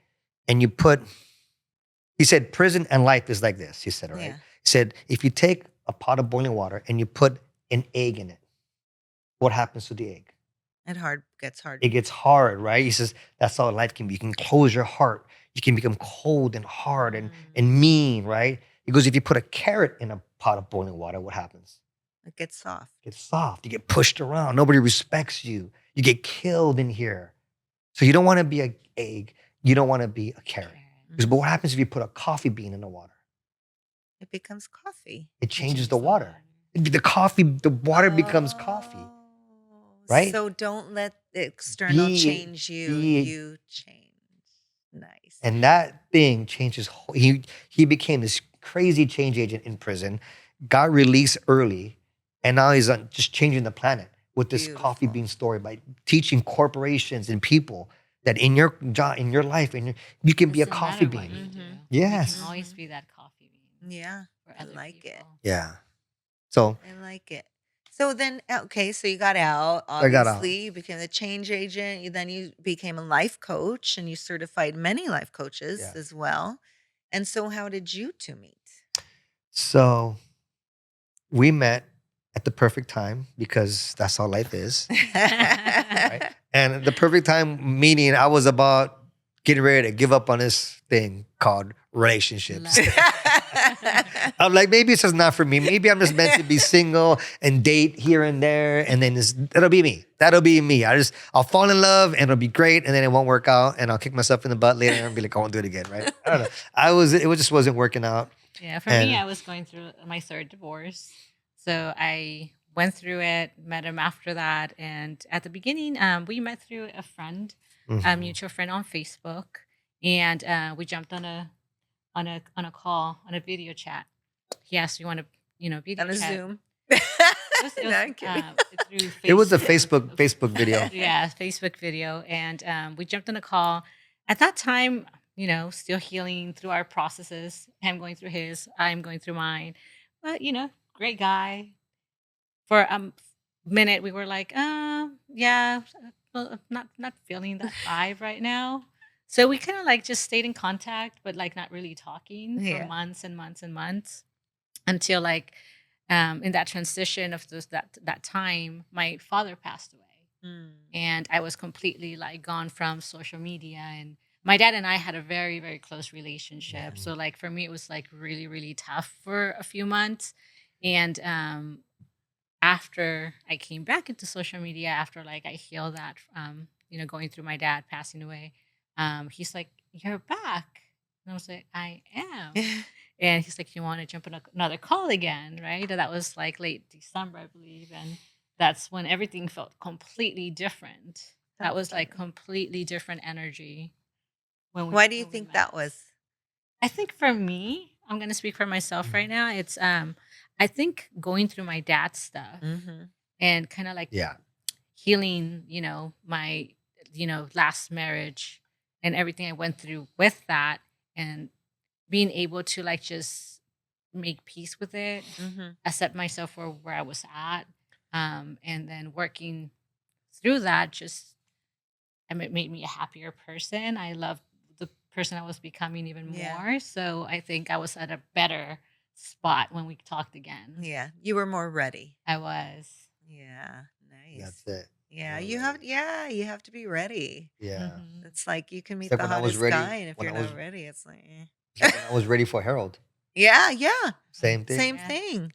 [SPEAKER 3] and you put," he said, "prison and life is like this." He said, "All right."
[SPEAKER 1] Yeah.
[SPEAKER 3] He said, "If you take a pot of boiling water and you put an egg in it, what happens to the egg?
[SPEAKER 1] Gets hard.
[SPEAKER 3] It gets hard, right?" He says, "That's how life can be. You can close your heart. You can become cold and hard and mean, right?" He goes, "If you put a carrot in a pot of boiling water, what happens?
[SPEAKER 1] It gets soft.
[SPEAKER 3] It gets soft. You get pushed around. Nobody respects you. You get killed in here. So you don't want to be an egg. You don't want to be a carrot." He goes, "But what happens if you put a coffee bean in the water?
[SPEAKER 1] It becomes coffee.
[SPEAKER 3] It changes the water. The water becomes coffee, right?
[SPEAKER 1] So don't let the external change you. You change. Nice.
[SPEAKER 3] And that thing changes. He became this crazy change agent in prison, got released early, and now he's on just changing the planet with this coffee
[SPEAKER 1] Beautiful.
[SPEAKER 3] bean story by teaching corporations and people that in your job, in your life, you can be a
[SPEAKER 2] Doesn't
[SPEAKER 3] coffee
[SPEAKER 2] matter what
[SPEAKER 3] bean.
[SPEAKER 2] you do.
[SPEAKER 3] Yes.
[SPEAKER 2] You can always be that coffee bean
[SPEAKER 1] Yeah.
[SPEAKER 2] for
[SPEAKER 1] I
[SPEAKER 2] other
[SPEAKER 1] like it.
[SPEAKER 2] people.
[SPEAKER 3] Yeah. So
[SPEAKER 1] I like it. So then, okay, so you got out.
[SPEAKER 3] I got out.
[SPEAKER 1] Obviously, you became the change agent. Then you became a life coach, and you certified many life coaches
[SPEAKER 3] Yeah.
[SPEAKER 1] as well. And so, how did you two meet?
[SPEAKER 3] So we met at the perfect time because that's how life is. Right? And the perfect time meaning I was about getting ready to give up on this thing called relationships. I'm like, maybe it's just not for me. Maybe I'm just meant to be single and date here and there, and then that'll be me. That'll be me. I'll fall in love and it'll be great, and then it won't work out, and I'll kick myself in the butt later and be like, I won't do it again, right? I don't know. It just wasn't working out.
[SPEAKER 2] Yeah, for me, I was going through my third divorce. So I went through it, met him after that. And at the beginning, we met through a friend, a
[SPEAKER 3] Mhm.
[SPEAKER 2] mutual friend on Facebook. And we jumped on a call, on a video chat. He asked, "You want to, video
[SPEAKER 1] On a
[SPEAKER 2] chat?"
[SPEAKER 1] Zoom.
[SPEAKER 2] It was,
[SPEAKER 1] No, I'm kidding.
[SPEAKER 2] Through
[SPEAKER 3] It was a
[SPEAKER 2] Facebook.
[SPEAKER 3] Facebook video.
[SPEAKER 2] Yeah, Facebook video. And we jumped on a call. At that time, still healing through our processes. Him going through his, I'm going through mine. But, great guy. For a minute, we were like, yeah, well, I'm not feeling that vibe right now. So we kind of like just stayed in contact, but like not really talking for
[SPEAKER 1] Yeah.
[SPEAKER 2] months and months and months until like in that transition of that time, my father passed away. And I was completely like gone from social media, and my dad and I had a very, very close relationship. So like for me, it was like really, really tough for a few months. And after I came back into social media, after like I healed that, going through my dad passing away, he's like, "You're back." And I was like, "I am." And he's like, "You want to jump on another call again?" Right? And that was like late December, I believe. And that's when everything felt completely different. That was like
[SPEAKER 1] Definitely.
[SPEAKER 2] completely different energy
[SPEAKER 1] Why do you
[SPEAKER 2] when we
[SPEAKER 1] think
[SPEAKER 2] met.
[SPEAKER 1] that was?
[SPEAKER 2] I think for me, I'm gonna speak for myself right
[SPEAKER 3] Mhm.
[SPEAKER 2] now. It's I think going through my dad's stuff
[SPEAKER 1] Mhm.
[SPEAKER 2] and kind of like
[SPEAKER 3] Yeah.
[SPEAKER 2] healing, my, last marriage and everything I went through with that, and being able to like just make peace with it,
[SPEAKER 1] Mhm.
[SPEAKER 2] accept myself for where I was at, and then working through that just it made me a happier person. I loved the person I was becoming even
[SPEAKER 1] Yeah.
[SPEAKER 2] more. So I think I was at a better spot when we talked again.
[SPEAKER 1] Yeah. You were more ready.
[SPEAKER 2] I was.
[SPEAKER 1] Yeah.
[SPEAKER 3] That's
[SPEAKER 1] Nice.
[SPEAKER 3] it.
[SPEAKER 1] Yeah,
[SPEAKER 3] More
[SPEAKER 1] you have
[SPEAKER 3] ready.
[SPEAKER 1] yeah, you have to be ready.
[SPEAKER 3] Yeah.
[SPEAKER 2] Hmm.
[SPEAKER 1] It's like you can
[SPEAKER 3] It's
[SPEAKER 1] meet
[SPEAKER 3] like
[SPEAKER 1] the
[SPEAKER 3] when I was
[SPEAKER 1] hottest guy,
[SPEAKER 3] ready.
[SPEAKER 1] and if
[SPEAKER 3] When
[SPEAKER 1] you're
[SPEAKER 3] I was,
[SPEAKER 1] not ready, it's like,
[SPEAKER 3] it's like when I was ready for Harold.
[SPEAKER 1] yeah, yeah,
[SPEAKER 3] Same thing.
[SPEAKER 1] same
[SPEAKER 2] Yeah.
[SPEAKER 1] thing.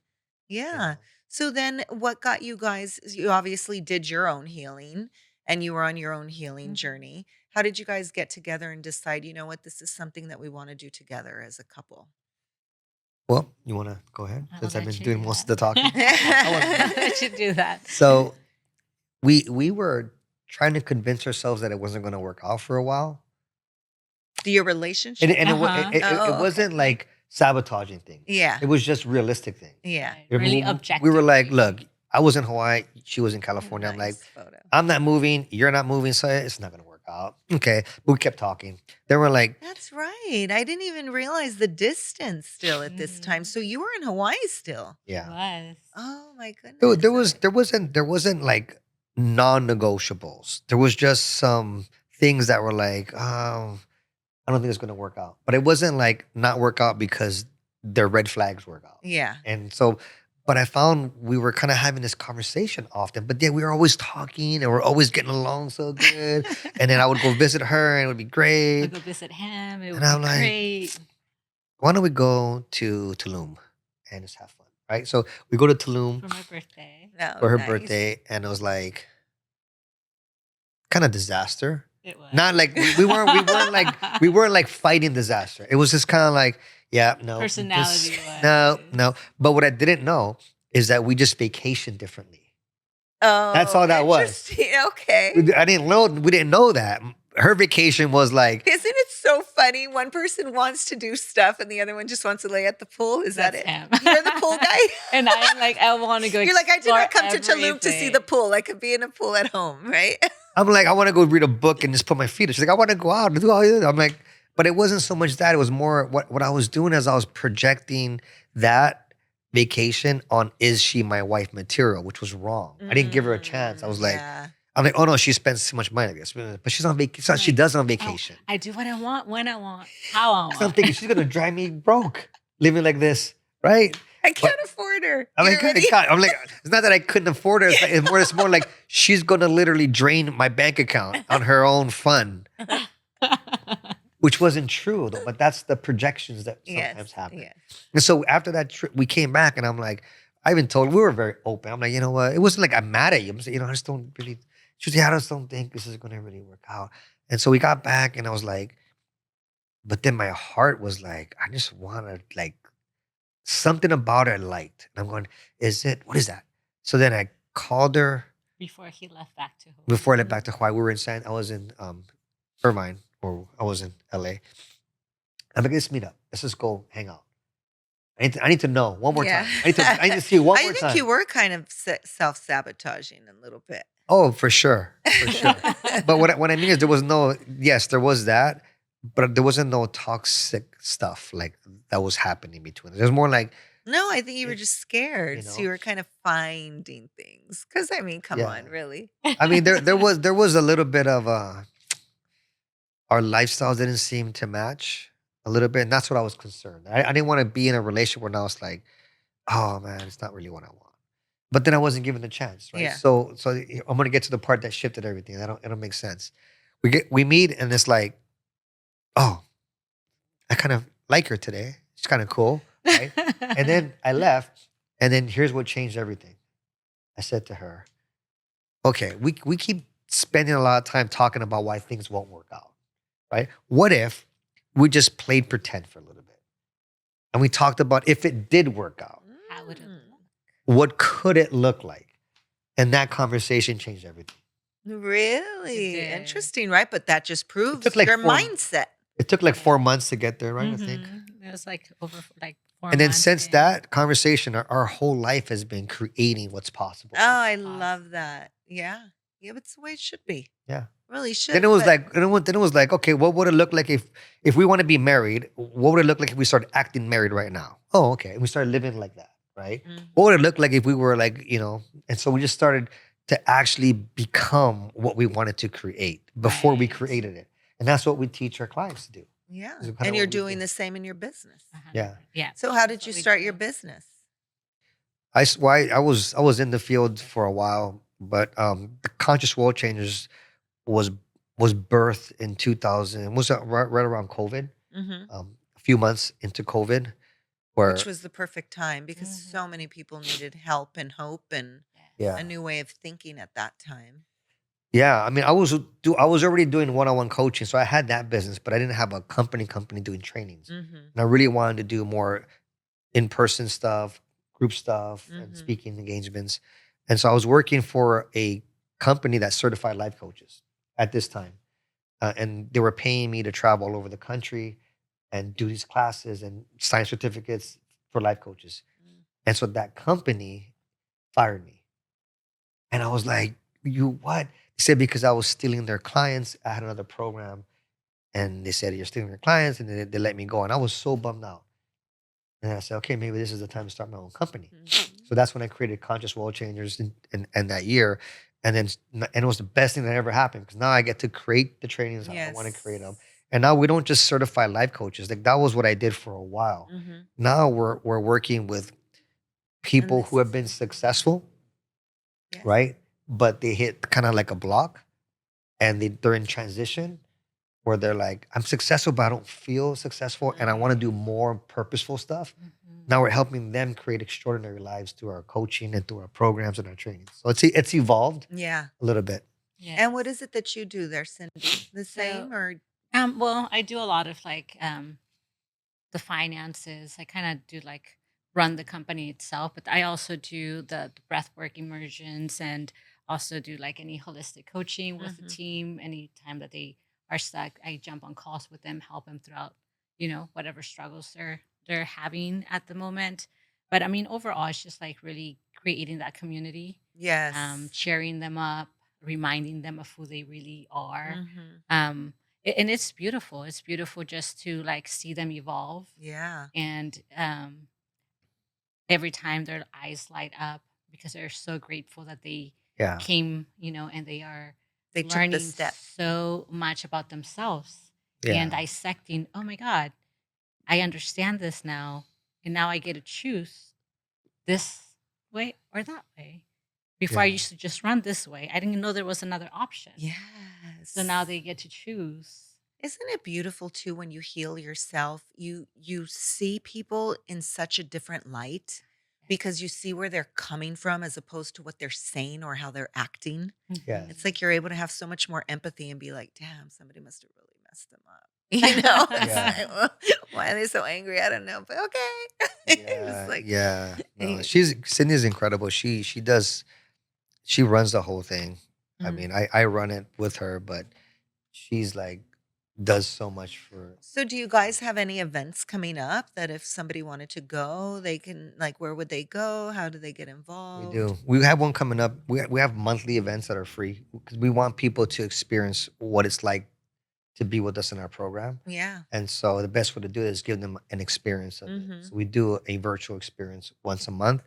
[SPEAKER 3] You
[SPEAKER 1] Yeah.
[SPEAKER 3] know.
[SPEAKER 1] So then what got you guys you obviously did your own healing and you were on your own healing
[SPEAKER 2] Hmm.
[SPEAKER 1] journey. How did you guys get together and decide, you know what, this is something that we want to do together as a couple?
[SPEAKER 3] Well, you want to go ahead
[SPEAKER 2] I'll
[SPEAKER 3] since I've been
[SPEAKER 2] let you
[SPEAKER 3] doing
[SPEAKER 2] do
[SPEAKER 3] most of
[SPEAKER 2] that.
[SPEAKER 3] the talking. I want to.
[SPEAKER 2] I'll let you do that.
[SPEAKER 3] So we were trying to convince ourselves that it wasn't going to work out for a while,
[SPEAKER 1] Your
[SPEAKER 3] and
[SPEAKER 1] relationship?
[SPEAKER 3] and
[SPEAKER 2] Uh-huh.
[SPEAKER 3] it
[SPEAKER 1] Oh, okay.
[SPEAKER 3] wasn't like sabotaging things.
[SPEAKER 1] Yeah.
[SPEAKER 3] It was just realistic things.
[SPEAKER 1] Yeah.
[SPEAKER 2] Right.
[SPEAKER 3] I
[SPEAKER 2] Really
[SPEAKER 3] mean, we were like,
[SPEAKER 2] objectively.
[SPEAKER 3] look, I was in Hawaii, she was in California. I'm like,
[SPEAKER 1] Nice photo.
[SPEAKER 3] I'm not moving, you're not moving, so it's not going to work out. Okay, but we kept talking. Then we're like,
[SPEAKER 1] That's right. I didn't even realize the distance still at this time.
[SPEAKER 2] Hmm.
[SPEAKER 1] So you were in Hawaii still?
[SPEAKER 2] I
[SPEAKER 3] yeah.
[SPEAKER 2] was.
[SPEAKER 1] Oh my
[SPEAKER 3] There
[SPEAKER 1] goodness.
[SPEAKER 3] was there wasn't like non-negotiables. There was just some things that were like, oh, I don't think it's gonna work out. But it wasn't like not work out because their red flags work out.
[SPEAKER 1] Yeah.
[SPEAKER 3] And so, but I found we were kind of having this conversation often. But yeah, we were always talking and we're always getting along so good. And then I would go visit her and it would be
[SPEAKER 2] I'll
[SPEAKER 3] great.
[SPEAKER 2] go visit him. It
[SPEAKER 3] And
[SPEAKER 2] would be
[SPEAKER 3] I'm like,
[SPEAKER 2] great.
[SPEAKER 3] why don't we go to Tulum and just have fun, right? So we go to Tulum
[SPEAKER 2] For my birthday.
[SPEAKER 1] Oh,
[SPEAKER 3] for her
[SPEAKER 1] nice.
[SPEAKER 3] birthday, and it was like kind of disaster.
[SPEAKER 2] It was.
[SPEAKER 3] Not like we weren't like fighting disaster. It was just kind of like, yeah, no, this,
[SPEAKER 2] Personality
[SPEAKER 3] no,
[SPEAKER 2] wise.
[SPEAKER 3] no. But what I didn't know is that we just vacation differently. That's
[SPEAKER 1] Oh,
[SPEAKER 3] all that was.
[SPEAKER 1] interesting. Okay.
[SPEAKER 3] We didn't know that. Her vacation was like,
[SPEAKER 1] Isn't it so funny? One person wants to do stuff and the other one just wants to lay at the pool. Is that
[SPEAKER 2] That's
[SPEAKER 1] it?
[SPEAKER 2] him.
[SPEAKER 1] You're the pool guy?
[SPEAKER 2] And I am like, I want to go
[SPEAKER 1] You're like, I did
[SPEAKER 2] explore
[SPEAKER 1] not come to Tulum to see the
[SPEAKER 2] everything.
[SPEAKER 1] pool. I could be in a pool at home, right?
[SPEAKER 3] I'm like, I want to go read a book and just put my feet up. She's like, I want to go out and do all this. I'm like, but it wasn't so much that. It was more what I was doing is I was projecting that vacation on is she my wife material, which was wrong. I didn't give her a chance. I was like,
[SPEAKER 1] Yeah.
[SPEAKER 3] I'm like, oh no, she spends too much money, I guess. But she's on vacation. She
[SPEAKER 2] Like,
[SPEAKER 3] does it on
[SPEAKER 2] oh,
[SPEAKER 3] vacation.
[SPEAKER 2] I do what I want, when I want, how I
[SPEAKER 3] Because I'm
[SPEAKER 2] want.
[SPEAKER 3] thinking she's gonna drive me broke living like this, right?
[SPEAKER 1] I
[SPEAKER 3] But
[SPEAKER 1] can't afford her.
[SPEAKER 3] I'm
[SPEAKER 1] You
[SPEAKER 3] like,
[SPEAKER 1] ready?
[SPEAKER 3] God, I'm like, it's not that I couldn't afford her. It's more like she's gonna literally drain my bank account on her own fun, which wasn't true though. But that's the projections that
[SPEAKER 1] Yes.
[SPEAKER 3] sometimes happen.
[SPEAKER 1] Yes.
[SPEAKER 3] And so after that trip, we came back, and I'm like, I even told we were very open. I'm like, you know what? It wasn't like I'm mad at you. I'm saying, I just don't really. She was like, I just don't think this is gonna really work out. And so we got back, and I was like, but then my heart was like, I just want to like something about her I liked. And I'm going, is it, what is that? So then I called her
[SPEAKER 2] Before he left back to
[SPEAKER 3] before I
[SPEAKER 2] Hawaii.
[SPEAKER 3] left back to Hawaii. I was in Irvine, or I was in LA. I'm like, let's meet up. Let's just go hang out. I need to know one more
[SPEAKER 1] Yeah.
[SPEAKER 3] time. I need to see you one
[SPEAKER 1] I
[SPEAKER 3] more
[SPEAKER 1] think
[SPEAKER 3] time.
[SPEAKER 1] you were kind of self-sabotaging a little bit.
[SPEAKER 3] Oh, for sure. For sure. But what I mean is there was no, yes, there was that, but there wasn't no toxic stuff like that was happening between us. It was more like,
[SPEAKER 1] No, I think you were
[SPEAKER 3] it,
[SPEAKER 1] just
[SPEAKER 3] you
[SPEAKER 1] scared. So you
[SPEAKER 3] know,
[SPEAKER 1] were kind of finding things. Because I mean, come
[SPEAKER 3] yeah.
[SPEAKER 1] on, really.
[SPEAKER 3] I mean, there was a little bit of our lifestyles didn't seem to match a little bit, and that's what I was concerned. I didn't want to be in a relationship where I was like, oh man, it's not really what I want. But then I wasn't given the chance, right?
[SPEAKER 1] Yeah.
[SPEAKER 3] So I'm gonna get to the part that shifted everything. It don't make sense. We meet, and it's like, oh, I kind of like her today. It's kind of cool, right? And then I left, and then here's what changed everything. I said to her, okay, we keep spending a lot of time talking about why things won't work out, right? What if we just played pretend for a little bit? And we talked about if it did work out,
[SPEAKER 2] How would it
[SPEAKER 1] Mm.
[SPEAKER 2] look?
[SPEAKER 3] what could it look like? And that conversation changed everything.
[SPEAKER 2] It
[SPEAKER 1] Really
[SPEAKER 2] did.
[SPEAKER 1] interesting, right? But that just
[SPEAKER 3] It took
[SPEAKER 1] proves
[SPEAKER 3] like
[SPEAKER 1] your
[SPEAKER 3] 4
[SPEAKER 1] mindset.
[SPEAKER 3] it took like
[SPEAKER 2] Yeah.
[SPEAKER 3] 4 months to get there, right? I think.
[SPEAKER 2] It was like over like 4
[SPEAKER 3] And then
[SPEAKER 2] months
[SPEAKER 3] since
[SPEAKER 2] in.
[SPEAKER 3] that conversation, our whole life has been creating what's possible.
[SPEAKER 1] Oh, I
[SPEAKER 2] What's
[SPEAKER 1] love
[SPEAKER 2] possible.
[SPEAKER 1] that. Yeah. Yeah, but it's the way it should be.
[SPEAKER 3] Yeah.
[SPEAKER 1] Really
[SPEAKER 3] Then it
[SPEAKER 1] should.
[SPEAKER 3] was
[SPEAKER 1] But
[SPEAKER 3] like then it was like, okay, what would it look like if we want to be married? What would it look like if we started acting married right now? Oh, okay. And we started living like that, right? What would it
[SPEAKER 1] Mhm.
[SPEAKER 3] look like if we were like, and so we just started to actually become what we wanted to create before we
[SPEAKER 2] Right.
[SPEAKER 3] created it. And that's what we teach our clients to do.
[SPEAKER 1] Yeah.
[SPEAKER 3] This is kind
[SPEAKER 1] And
[SPEAKER 3] of
[SPEAKER 1] you're
[SPEAKER 3] what we
[SPEAKER 1] doing
[SPEAKER 3] do.
[SPEAKER 1] the same in your business.
[SPEAKER 2] 100.
[SPEAKER 3] Yeah.
[SPEAKER 2] Yeah.
[SPEAKER 1] So how
[SPEAKER 2] That's
[SPEAKER 1] did
[SPEAKER 2] what
[SPEAKER 1] you
[SPEAKER 2] we
[SPEAKER 1] start your
[SPEAKER 2] do.
[SPEAKER 1] business?
[SPEAKER 3] I was in the field for a while, but the Conscious World Changers was was birthed in 2000. Was right around COVID?
[SPEAKER 1] Mhm.
[SPEAKER 3] A few months into COVID,
[SPEAKER 1] Which
[SPEAKER 3] where
[SPEAKER 1] was the perfect time because so many people needed help and hope and
[SPEAKER 3] yeah,
[SPEAKER 1] a new way of thinking at that time.
[SPEAKER 3] yeah. I mean, I was already doing one-on-one coaching, so I had that business, but I didn't have a company doing trainings,
[SPEAKER 1] Mhm.
[SPEAKER 3] and I really wanted to do more in-person stuff, group stuff, and
[SPEAKER 1] Mhm.
[SPEAKER 3] speaking engagements. And so I was working for a company that certified life coaches at this time, and they were paying me to travel all over the country and do these classes and sign certificates for life coaches.
[SPEAKER 1] Mm.
[SPEAKER 3] And so that company fired me. And I was like, you what? They said because I was stealing their clients. I had another program and they said, you're stealing their clients. And they let me go. And I was so bummed out. And I said, okay, maybe this is the time to start my own company.
[SPEAKER 1] Mhm.
[SPEAKER 3] So that's when I created Conscious World Changers in that year. And it was the best thing that ever happened because now I get to create the trainings how I want to create them.
[SPEAKER 1] Yes.
[SPEAKER 3] And now we don't just certify life coaches. Like that was what I did for a while.
[SPEAKER 1] Mhm.
[SPEAKER 3] Now we're working with
[SPEAKER 1] And
[SPEAKER 3] people
[SPEAKER 1] this
[SPEAKER 3] who have
[SPEAKER 1] is
[SPEAKER 3] been successful,
[SPEAKER 1] yes.
[SPEAKER 3] right? But they hit kind of like a block and they're in transition where they're like, I'm successful, but I don't feel successful and I want to do more purposeful stuff. Now we're helping them create extraordinary lives through our coaching and through our programs and our trainings. So it's evolved
[SPEAKER 1] Yeah.
[SPEAKER 3] a little bit.
[SPEAKER 1] And what
[SPEAKER 2] Yes.
[SPEAKER 1] is it that you do there, Cindy? The
[SPEAKER 2] So,
[SPEAKER 1] same or
[SPEAKER 2] well, I do a lot of like the finances. I kind of do like run the company itself, but I also do the breathwork immersions and also do like any holistic coaching with the
[SPEAKER 1] Mhm.
[SPEAKER 2] team. Anytime that they are stuck, I jump on calls with them, help them throughout, whatever struggles they're having at the moment. But I mean, overall, it's just like really creating that community,
[SPEAKER 1] Yes.
[SPEAKER 2] cheering them up, reminding them of who they really are.
[SPEAKER 1] Mhm.
[SPEAKER 2] Um, and it's beautiful. It's beautiful just to like see them evolve
[SPEAKER 1] Yeah.
[SPEAKER 2] and every time their eyes light up because they're so grateful that they
[SPEAKER 3] Yeah.
[SPEAKER 2] came, and they are
[SPEAKER 1] They took the
[SPEAKER 2] learning
[SPEAKER 1] step.
[SPEAKER 2] so much about themselves and
[SPEAKER 3] Yeah.
[SPEAKER 2] dissecting, oh my God, I understand this now. And now I get to choose this way or that way. Before I
[SPEAKER 3] Yeah.
[SPEAKER 2] used to just run this way. I didn't know there was another option. So
[SPEAKER 1] Yes.
[SPEAKER 2] now they get to choose.
[SPEAKER 1] Isn't it beautiful too when you heal yourself? You see people in such a different light because you see where they're coming from as opposed to what they're saying or how they're acting.
[SPEAKER 3] Yes.
[SPEAKER 1] It's like you're able to have so much more empathy and be like, "Damn, somebody must have really messed them up." It's
[SPEAKER 3] Yeah.
[SPEAKER 1] like, well, why are they so angry? I don't know, but okay. It's
[SPEAKER 3] Yeah.
[SPEAKER 1] like,
[SPEAKER 3] Yeah. No,
[SPEAKER 1] eh,
[SPEAKER 3] Sydney's incredible. She runs the whole thing. I
[SPEAKER 1] mm.
[SPEAKER 3] mean, I run it with her, but she's like does so much for
[SPEAKER 1] So do you guys have any events coming up that if somebody wanted to go, they can like where would they go? How do they get
[SPEAKER 3] we
[SPEAKER 1] involved?
[SPEAKER 3] do. We have one coming up. We have monthly events that are free because we want people to experience what it's like to be with us in our program.
[SPEAKER 1] Yeah.
[SPEAKER 3] And so the best way to do it is give them an experience of it.
[SPEAKER 1] Mhm.
[SPEAKER 3] So we do a virtual experience once a month,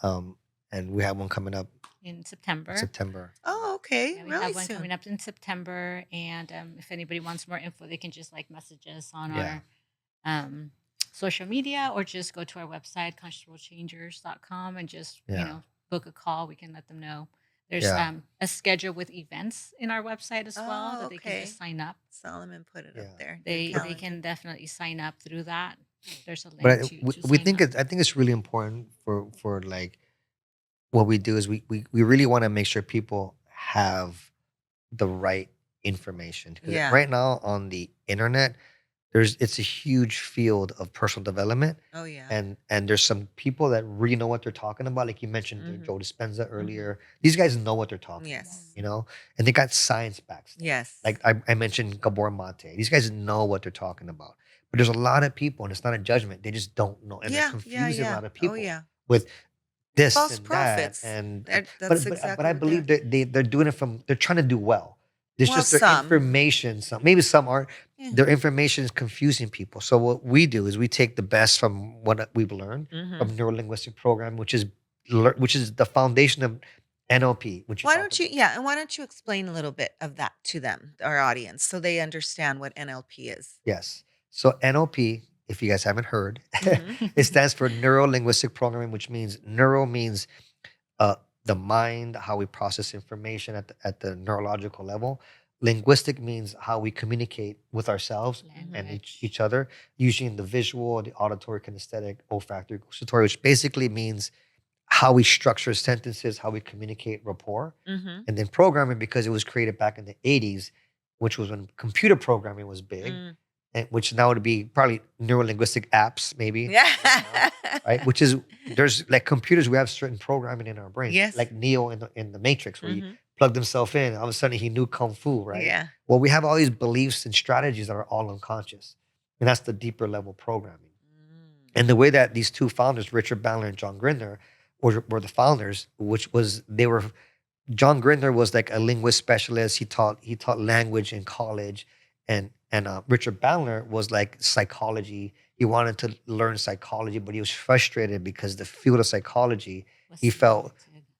[SPEAKER 3] um, and we have one coming up
[SPEAKER 2] In
[SPEAKER 3] in
[SPEAKER 2] September.
[SPEAKER 3] September.
[SPEAKER 1] Oh, okay.
[SPEAKER 2] Yeah, we
[SPEAKER 1] Really
[SPEAKER 2] have one
[SPEAKER 1] soon.
[SPEAKER 2] coming up in September. And if anybody wants more info, they can just like message us on
[SPEAKER 3] Yeah,
[SPEAKER 2] our um, social media or just go to our website, consciousworldchangers.com, and just,
[SPEAKER 3] yeah,
[SPEAKER 2] book a call. We can let them know. There's
[SPEAKER 3] yeah,
[SPEAKER 2] a schedule with events in our website as well
[SPEAKER 1] Oh,
[SPEAKER 2] that they can just
[SPEAKER 1] okay.
[SPEAKER 2] sign up.
[SPEAKER 1] Solomon put it up
[SPEAKER 3] yeah.
[SPEAKER 1] there. Your
[SPEAKER 2] They
[SPEAKER 1] calendar.
[SPEAKER 2] can definitely sign up through that. There's a
[SPEAKER 3] But
[SPEAKER 2] link to
[SPEAKER 3] we
[SPEAKER 2] sign
[SPEAKER 3] think
[SPEAKER 2] up.
[SPEAKER 3] it. I think it's really important for like what we do is we really want to make sure people have the right information because
[SPEAKER 1] Yeah.
[SPEAKER 3] right now on the internet it's a huge field of personal development,
[SPEAKER 1] Oh, yeah.
[SPEAKER 3] and there's some people that really know what they're talking about. Like you mentioned
[SPEAKER 1] Mhm.
[SPEAKER 3] Joe Dispenza
[SPEAKER 1] Mhm.
[SPEAKER 3] earlier. These guys know what they're talking about,
[SPEAKER 1] Yes.
[SPEAKER 2] Yeah.
[SPEAKER 3] you know, and they got science back stuff.
[SPEAKER 1] Yes.
[SPEAKER 3] Like I mentioned Gabor Mate. These guys know what they're talking about. But there's a lot of people, and it's not a judgment. They just don't know, and they're
[SPEAKER 1] Yeah, yeah,
[SPEAKER 3] confusing a
[SPEAKER 1] yeah.
[SPEAKER 3] lot of
[SPEAKER 1] Oh,
[SPEAKER 3] people
[SPEAKER 1] yeah.
[SPEAKER 3] with this
[SPEAKER 1] False
[SPEAKER 3] and that,
[SPEAKER 1] prophets.
[SPEAKER 3] and
[SPEAKER 1] That's
[SPEAKER 3] but
[SPEAKER 1] exactly
[SPEAKER 3] I
[SPEAKER 1] what they are.
[SPEAKER 3] believe that they're doing it from they're trying to do well. It's
[SPEAKER 1] Well,
[SPEAKER 3] just their
[SPEAKER 1] some.
[SPEAKER 3] information. Some maybe some aren't.
[SPEAKER 1] Yeah.
[SPEAKER 3] Their information is confusing people. So what we do is we take the best from what we've learned
[SPEAKER 1] Mhm.
[SPEAKER 3] from neurolinguistic programming, which is the foundation of NLP, which you
[SPEAKER 1] Why
[SPEAKER 3] talked
[SPEAKER 1] don't you
[SPEAKER 3] about.
[SPEAKER 1] yeah, and why don't you explain a little bit of that to them, our audience, so they understand what NLP is?
[SPEAKER 3] Yes. So NLP, if you guys haven't heard,
[SPEAKER 1] Mhm.
[SPEAKER 3] it stands for neuro linguistic programming, which means neuro means uh, the mind, how we process information at the neurological level. Linguistic means how we communicate with ourselves and
[SPEAKER 1] Mhm.
[SPEAKER 2] Language.
[SPEAKER 3] each other, using the visual, the auditory, kinesthetic, olfactory, gustatory, which basically means how we structure sentences, how we communicate rapport.
[SPEAKER 1] Mhm.
[SPEAKER 3] And then programming, because it was created back in the 80s, which was when computer programming was big,
[SPEAKER 1] Mm.
[SPEAKER 3] and which now would be probably neurolinguistic apps, maybe
[SPEAKER 1] Yeah.
[SPEAKER 3] right now, right? Which is there's like computers, we have certain programming in our brains,
[SPEAKER 1] Yes.
[SPEAKER 3] like Neo in the Matrix, where he
[SPEAKER 1] Mhm.
[SPEAKER 3] plugged himself in, all of a sudden he knew kung fu, right?
[SPEAKER 1] Yeah.
[SPEAKER 3] Well, we have all these beliefs and strategies that are all unconscious, and that's the deeper level programming.
[SPEAKER 1] Mm.
[SPEAKER 3] And the way that these two founders, Richard Bandler and John Grinder, were the founders, which was they were John Grinder was like a linguist specialist. He taught language in college, and Richard Bandler was like psychology. He wanted to learn psychology, but he was frustrated because the field of psychology he
[SPEAKER 2] Was
[SPEAKER 3] felt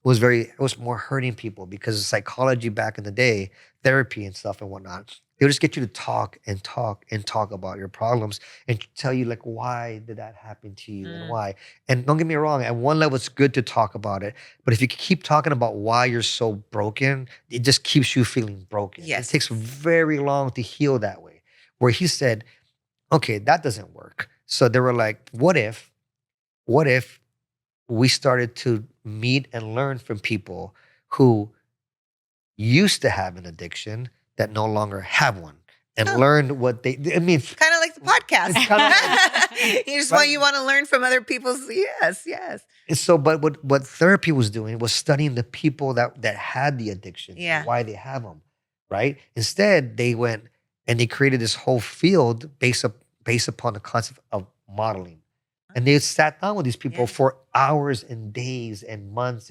[SPEAKER 2] limited.
[SPEAKER 3] it was more hurting people because psychology back in the day, therapy and stuff and whatnot, they would just get you to talk and talk and talk about your problems and tell you like why did that happen to you and
[SPEAKER 1] Mm.
[SPEAKER 3] why. And don't get me wrong, at one level it's good to talk about it, but if you keep talking about why you're so broken, it just keeps you feeling broken. It
[SPEAKER 1] Yes.
[SPEAKER 3] takes very long to heal that way. Where he said, okay, that doesn't work. So they were like, what if we started to meet and learn from people who used to have an addiction that no longer have one and
[SPEAKER 1] Oh,
[SPEAKER 3] learn what I mean,
[SPEAKER 1] kinda like the podcast.
[SPEAKER 3] it's kind of like,
[SPEAKER 1] You
[SPEAKER 3] right?
[SPEAKER 1] wanna learn from other people's yes, yes.
[SPEAKER 3] And so, but what therapy was doing was studying the people that had the addictions and
[SPEAKER 1] Yeah.
[SPEAKER 3] why they have them, right? Instead, they went and they created this whole field based upon the concept of modeling, and they sat down with these people
[SPEAKER 1] Yeah.
[SPEAKER 3] for hours and days and months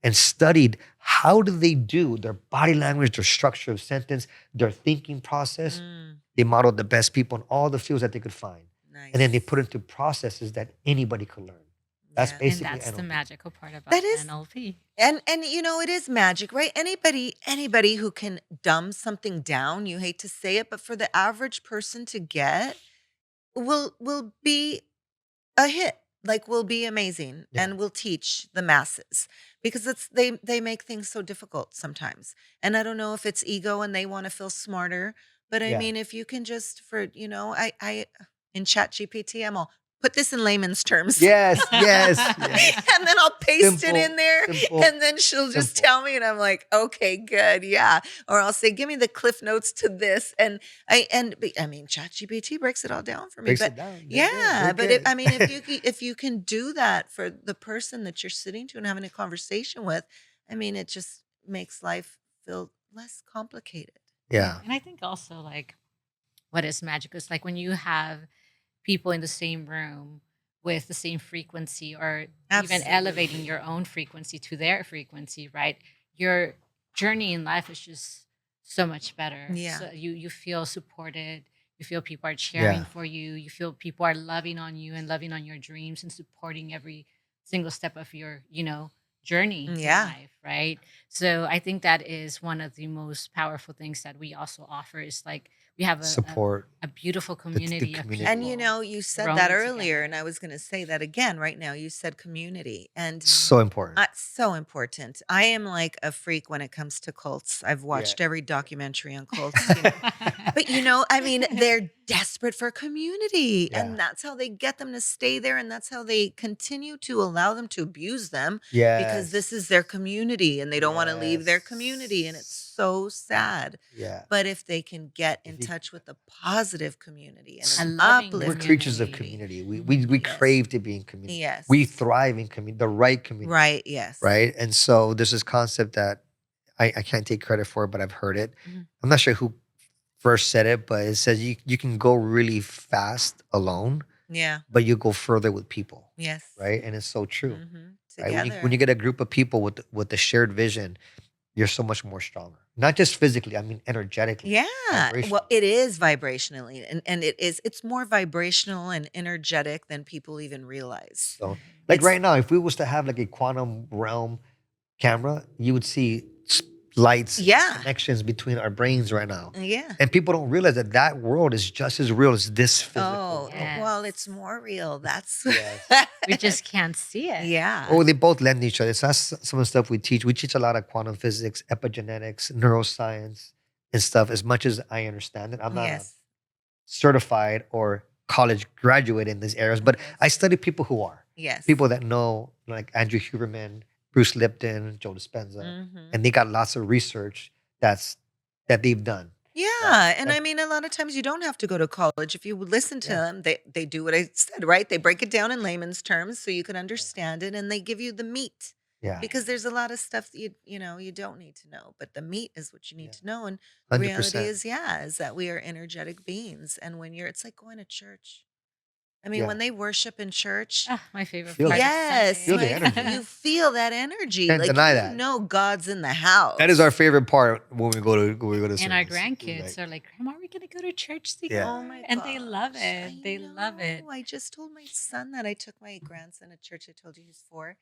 [SPEAKER 3] and studied how do they do their body language, their structure of sentence, their thinking process.
[SPEAKER 1] Mm.
[SPEAKER 3] They modeled the best people in all the fields that they could find, and then they
[SPEAKER 1] Nice.
[SPEAKER 3] put into processes that anybody could learn. That's
[SPEAKER 1] Yeah.
[SPEAKER 2] And
[SPEAKER 3] basically
[SPEAKER 2] that's the
[SPEAKER 3] NLP.
[SPEAKER 2] magical part about
[SPEAKER 1] That is
[SPEAKER 2] NLP.
[SPEAKER 1] and it is magic, right? Anybody who can dumb something down, you hate to say it, but for the average person to get will be a hit, like, will be amazing
[SPEAKER 3] Yeah.
[SPEAKER 1] and will teach the masses because they make things so difficult sometimes. And I don't know if it's ego and they wanna feel smarter, but I
[SPEAKER 3] Yeah.
[SPEAKER 1] mean, if you can just I in ChatGPT, I'm all, "Put this in layman's terms."
[SPEAKER 3] Yes, yes, yes.
[SPEAKER 1] And then I'll paste it in
[SPEAKER 3] Simple,
[SPEAKER 1] there,
[SPEAKER 3] simple,
[SPEAKER 1] and then she'll just
[SPEAKER 3] simple.
[SPEAKER 1] tell me, and I'm like, "Okay, good, yeah." Or I'll say, "Give me the cliff notes to this," and I mean, ChatGPT breaks it all down for me,
[SPEAKER 3] Breaks
[SPEAKER 1] but
[SPEAKER 3] it down. They're good. They're
[SPEAKER 1] yeah, but
[SPEAKER 3] good.
[SPEAKER 1] if you can do that for the person that you're sitting to and having a conversation with, I mean, it just makes life feel less complicated.
[SPEAKER 2] Yeah.
[SPEAKER 3] Yeah.
[SPEAKER 2] And I think also like what is magic is like when you have people in the same room with the same frequency or even elevating
[SPEAKER 1] Absolutely.
[SPEAKER 2] your own frequency to their frequency, right? Your journey in life is just so much better.
[SPEAKER 1] Yeah.
[SPEAKER 2] So you feel supported, you feel people are cheering
[SPEAKER 3] Yeah.
[SPEAKER 2] for you, you feel people are loving on you and loving on your dreams and supporting every single step of your, journey in
[SPEAKER 1] Yeah.
[SPEAKER 2] life, right? So I think that is one of the most powerful things that we also offer is like we have
[SPEAKER 3] Support
[SPEAKER 2] a beautiful
[SPEAKER 3] the
[SPEAKER 2] community of
[SPEAKER 1] And
[SPEAKER 3] community.
[SPEAKER 2] people
[SPEAKER 1] you said that
[SPEAKER 2] growing
[SPEAKER 1] earlier,
[SPEAKER 2] together.
[SPEAKER 1] and I was going to say that again right now. You said community, and
[SPEAKER 3] So important.
[SPEAKER 1] so important. I am like a freak when it comes to cults. I've
[SPEAKER 3] Yeah.
[SPEAKER 1] watched every documentary on cults, but I mean, they're desperate for community,
[SPEAKER 3] Yeah.
[SPEAKER 1] and that's how they get them to stay there, and that's how they continue to allow them to abuse them because this
[SPEAKER 3] Yes.
[SPEAKER 1] is their community, and they don't want to leave their community, and it's
[SPEAKER 3] Yes.
[SPEAKER 1] so sad.
[SPEAKER 3] Yeah.
[SPEAKER 1] But if they can get
[SPEAKER 3] If
[SPEAKER 1] in
[SPEAKER 3] you
[SPEAKER 1] touch with a positive community and
[SPEAKER 2] A
[SPEAKER 1] an
[SPEAKER 2] loving
[SPEAKER 3] We're
[SPEAKER 1] uplifting
[SPEAKER 3] creatures of
[SPEAKER 2] community.
[SPEAKER 1] community.
[SPEAKER 3] community. We
[SPEAKER 2] Mhm.
[SPEAKER 1] Yes.
[SPEAKER 3] crave to be in community. We
[SPEAKER 1] Yes.
[SPEAKER 3] thrive in community, the right community,
[SPEAKER 1] Right. Yes.
[SPEAKER 3] right? And so there's this concept that I can't take credit for, but I've heard it.
[SPEAKER 1] Mhm.
[SPEAKER 3] I'm not sure who first said it, but it says you can go really fast alone,
[SPEAKER 1] Yeah.
[SPEAKER 3] but you go further with people,
[SPEAKER 1] Yes.
[SPEAKER 3] right? And it's so true, right? When
[SPEAKER 1] Together.
[SPEAKER 3] you get a group of people with the shared vision, you're so much more stronger. Not just physically, I mean energetically,
[SPEAKER 1] Yeah. Well,
[SPEAKER 3] vibrationally.
[SPEAKER 1] it is vibrationally and it's more vibrational and energetic than people even realize.
[SPEAKER 3] So,
[SPEAKER 2] Mhm.
[SPEAKER 3] like
[SPEAKER 1] It's
[SPEAKER 3] right now, if we was to have like a quantum realm camera, you would see lights,
[SPEAKER 1] yeah.
[SPEAKER 3] connections between our brains right now.
[SPEAKER 1] Yeah.
[SPEAKER 3] And people don't realize that that world is just as real as this physical
[SPEAKER 1] Oh,
[SPEAKER 3] world.
[SPEAKER 1] well, it's
[SPEAKER 2] Yes.
[SPEAKER 1] more real. That's
[SPEAKER 3] Yes.
[SPEAKER 2] We just can't see it.
[SPEAKER 1] yeah.
[SPEAKER 3] Oh, they both lend each other. So that's some of the stuff we teach. We teach a lot of quantum physics, epigenetics, neuroscience, and stuff. As much as I understand it, I'm not a
[SPEAKER 1] Yes.
[SPEAKER 3] certified or college graduate in these areas, but
[SPEAKER 1] Yes.
[SPEAKER 3] I study people who are.
[SPEAKER 1] Yes.
[SPEAKER 3] People that know, like Andrew Huberman, Bruce Lipton, Joe Dispenza,
[SPEAKER 1] Mhm.
[SPEAKER 3] and they got lots of research that they've done.
[SPEAKER 1] Yeah, and
[SPEAKER 3] That-
[SPEAKER 1] I mean, a lot of times you don't have to go to college. If you would listen to
[SPEAKER 3] Yeah.
[SPEAKER 1] them, they do what I said, right? They break it down in layman's terms so you can understand it, and they give you the meat.
[SPEAKER 3] Yeah,
[SPEAKER 1] Because there's a lot of stuff that you don't need to know, but the meat is what you need
[SPEAKER 3] yeah,
[SPEAKER 1] to know. And the reality
[SPEAKER 3] 100%.
[SPEAKER 1] is that we are energetic beings, and when it's like going to church. I mean,
[SPEAKER 3] Yeah,
[SPEAKER 1] when they worship in church,
[SPEAKER 2] Ah, my favorite
[SPEAKER 3] feel
[SPEAKER 2] part
[SPEAKER 3] it.
[SPEAKER 2] of
[SPEAKER 1] yes,
[SPEAKER 3] Feel the
[SPEAKER 2] Sunday.
[SPEAKER 3] energy.
[SPEAKER 1] you feel that energy.
[SPEAKER 3] Can't
[SPEAKER 1] Like
[SPEAKER 3] deny that.
[SPEAKER 1] God's in the
[SPEAKER 3] That is our
[SPEAKER 1] house.
[SPEAKER 3] favorite part when we go to
[SPEAKER 2] And our
[SPEAKER 3] service. We're
[SPEAKER 2] grandkids
[SPEAKER 3] like,
[SPEAKER 2] are like, Grandma, are we going to go to church
[SPEAKER 3] yeah,
[SPEAKER 1] Oh
[SPEAKER 2] together?
[SPEAKER 1] my
[SPEAKER 2] And they love
[SPEAKER 1] gosh. I
[SPEAKER 2] it. They love it.
[SPEAKER 1] know. I just told my son that I took my grandson to church. I told you he's 4.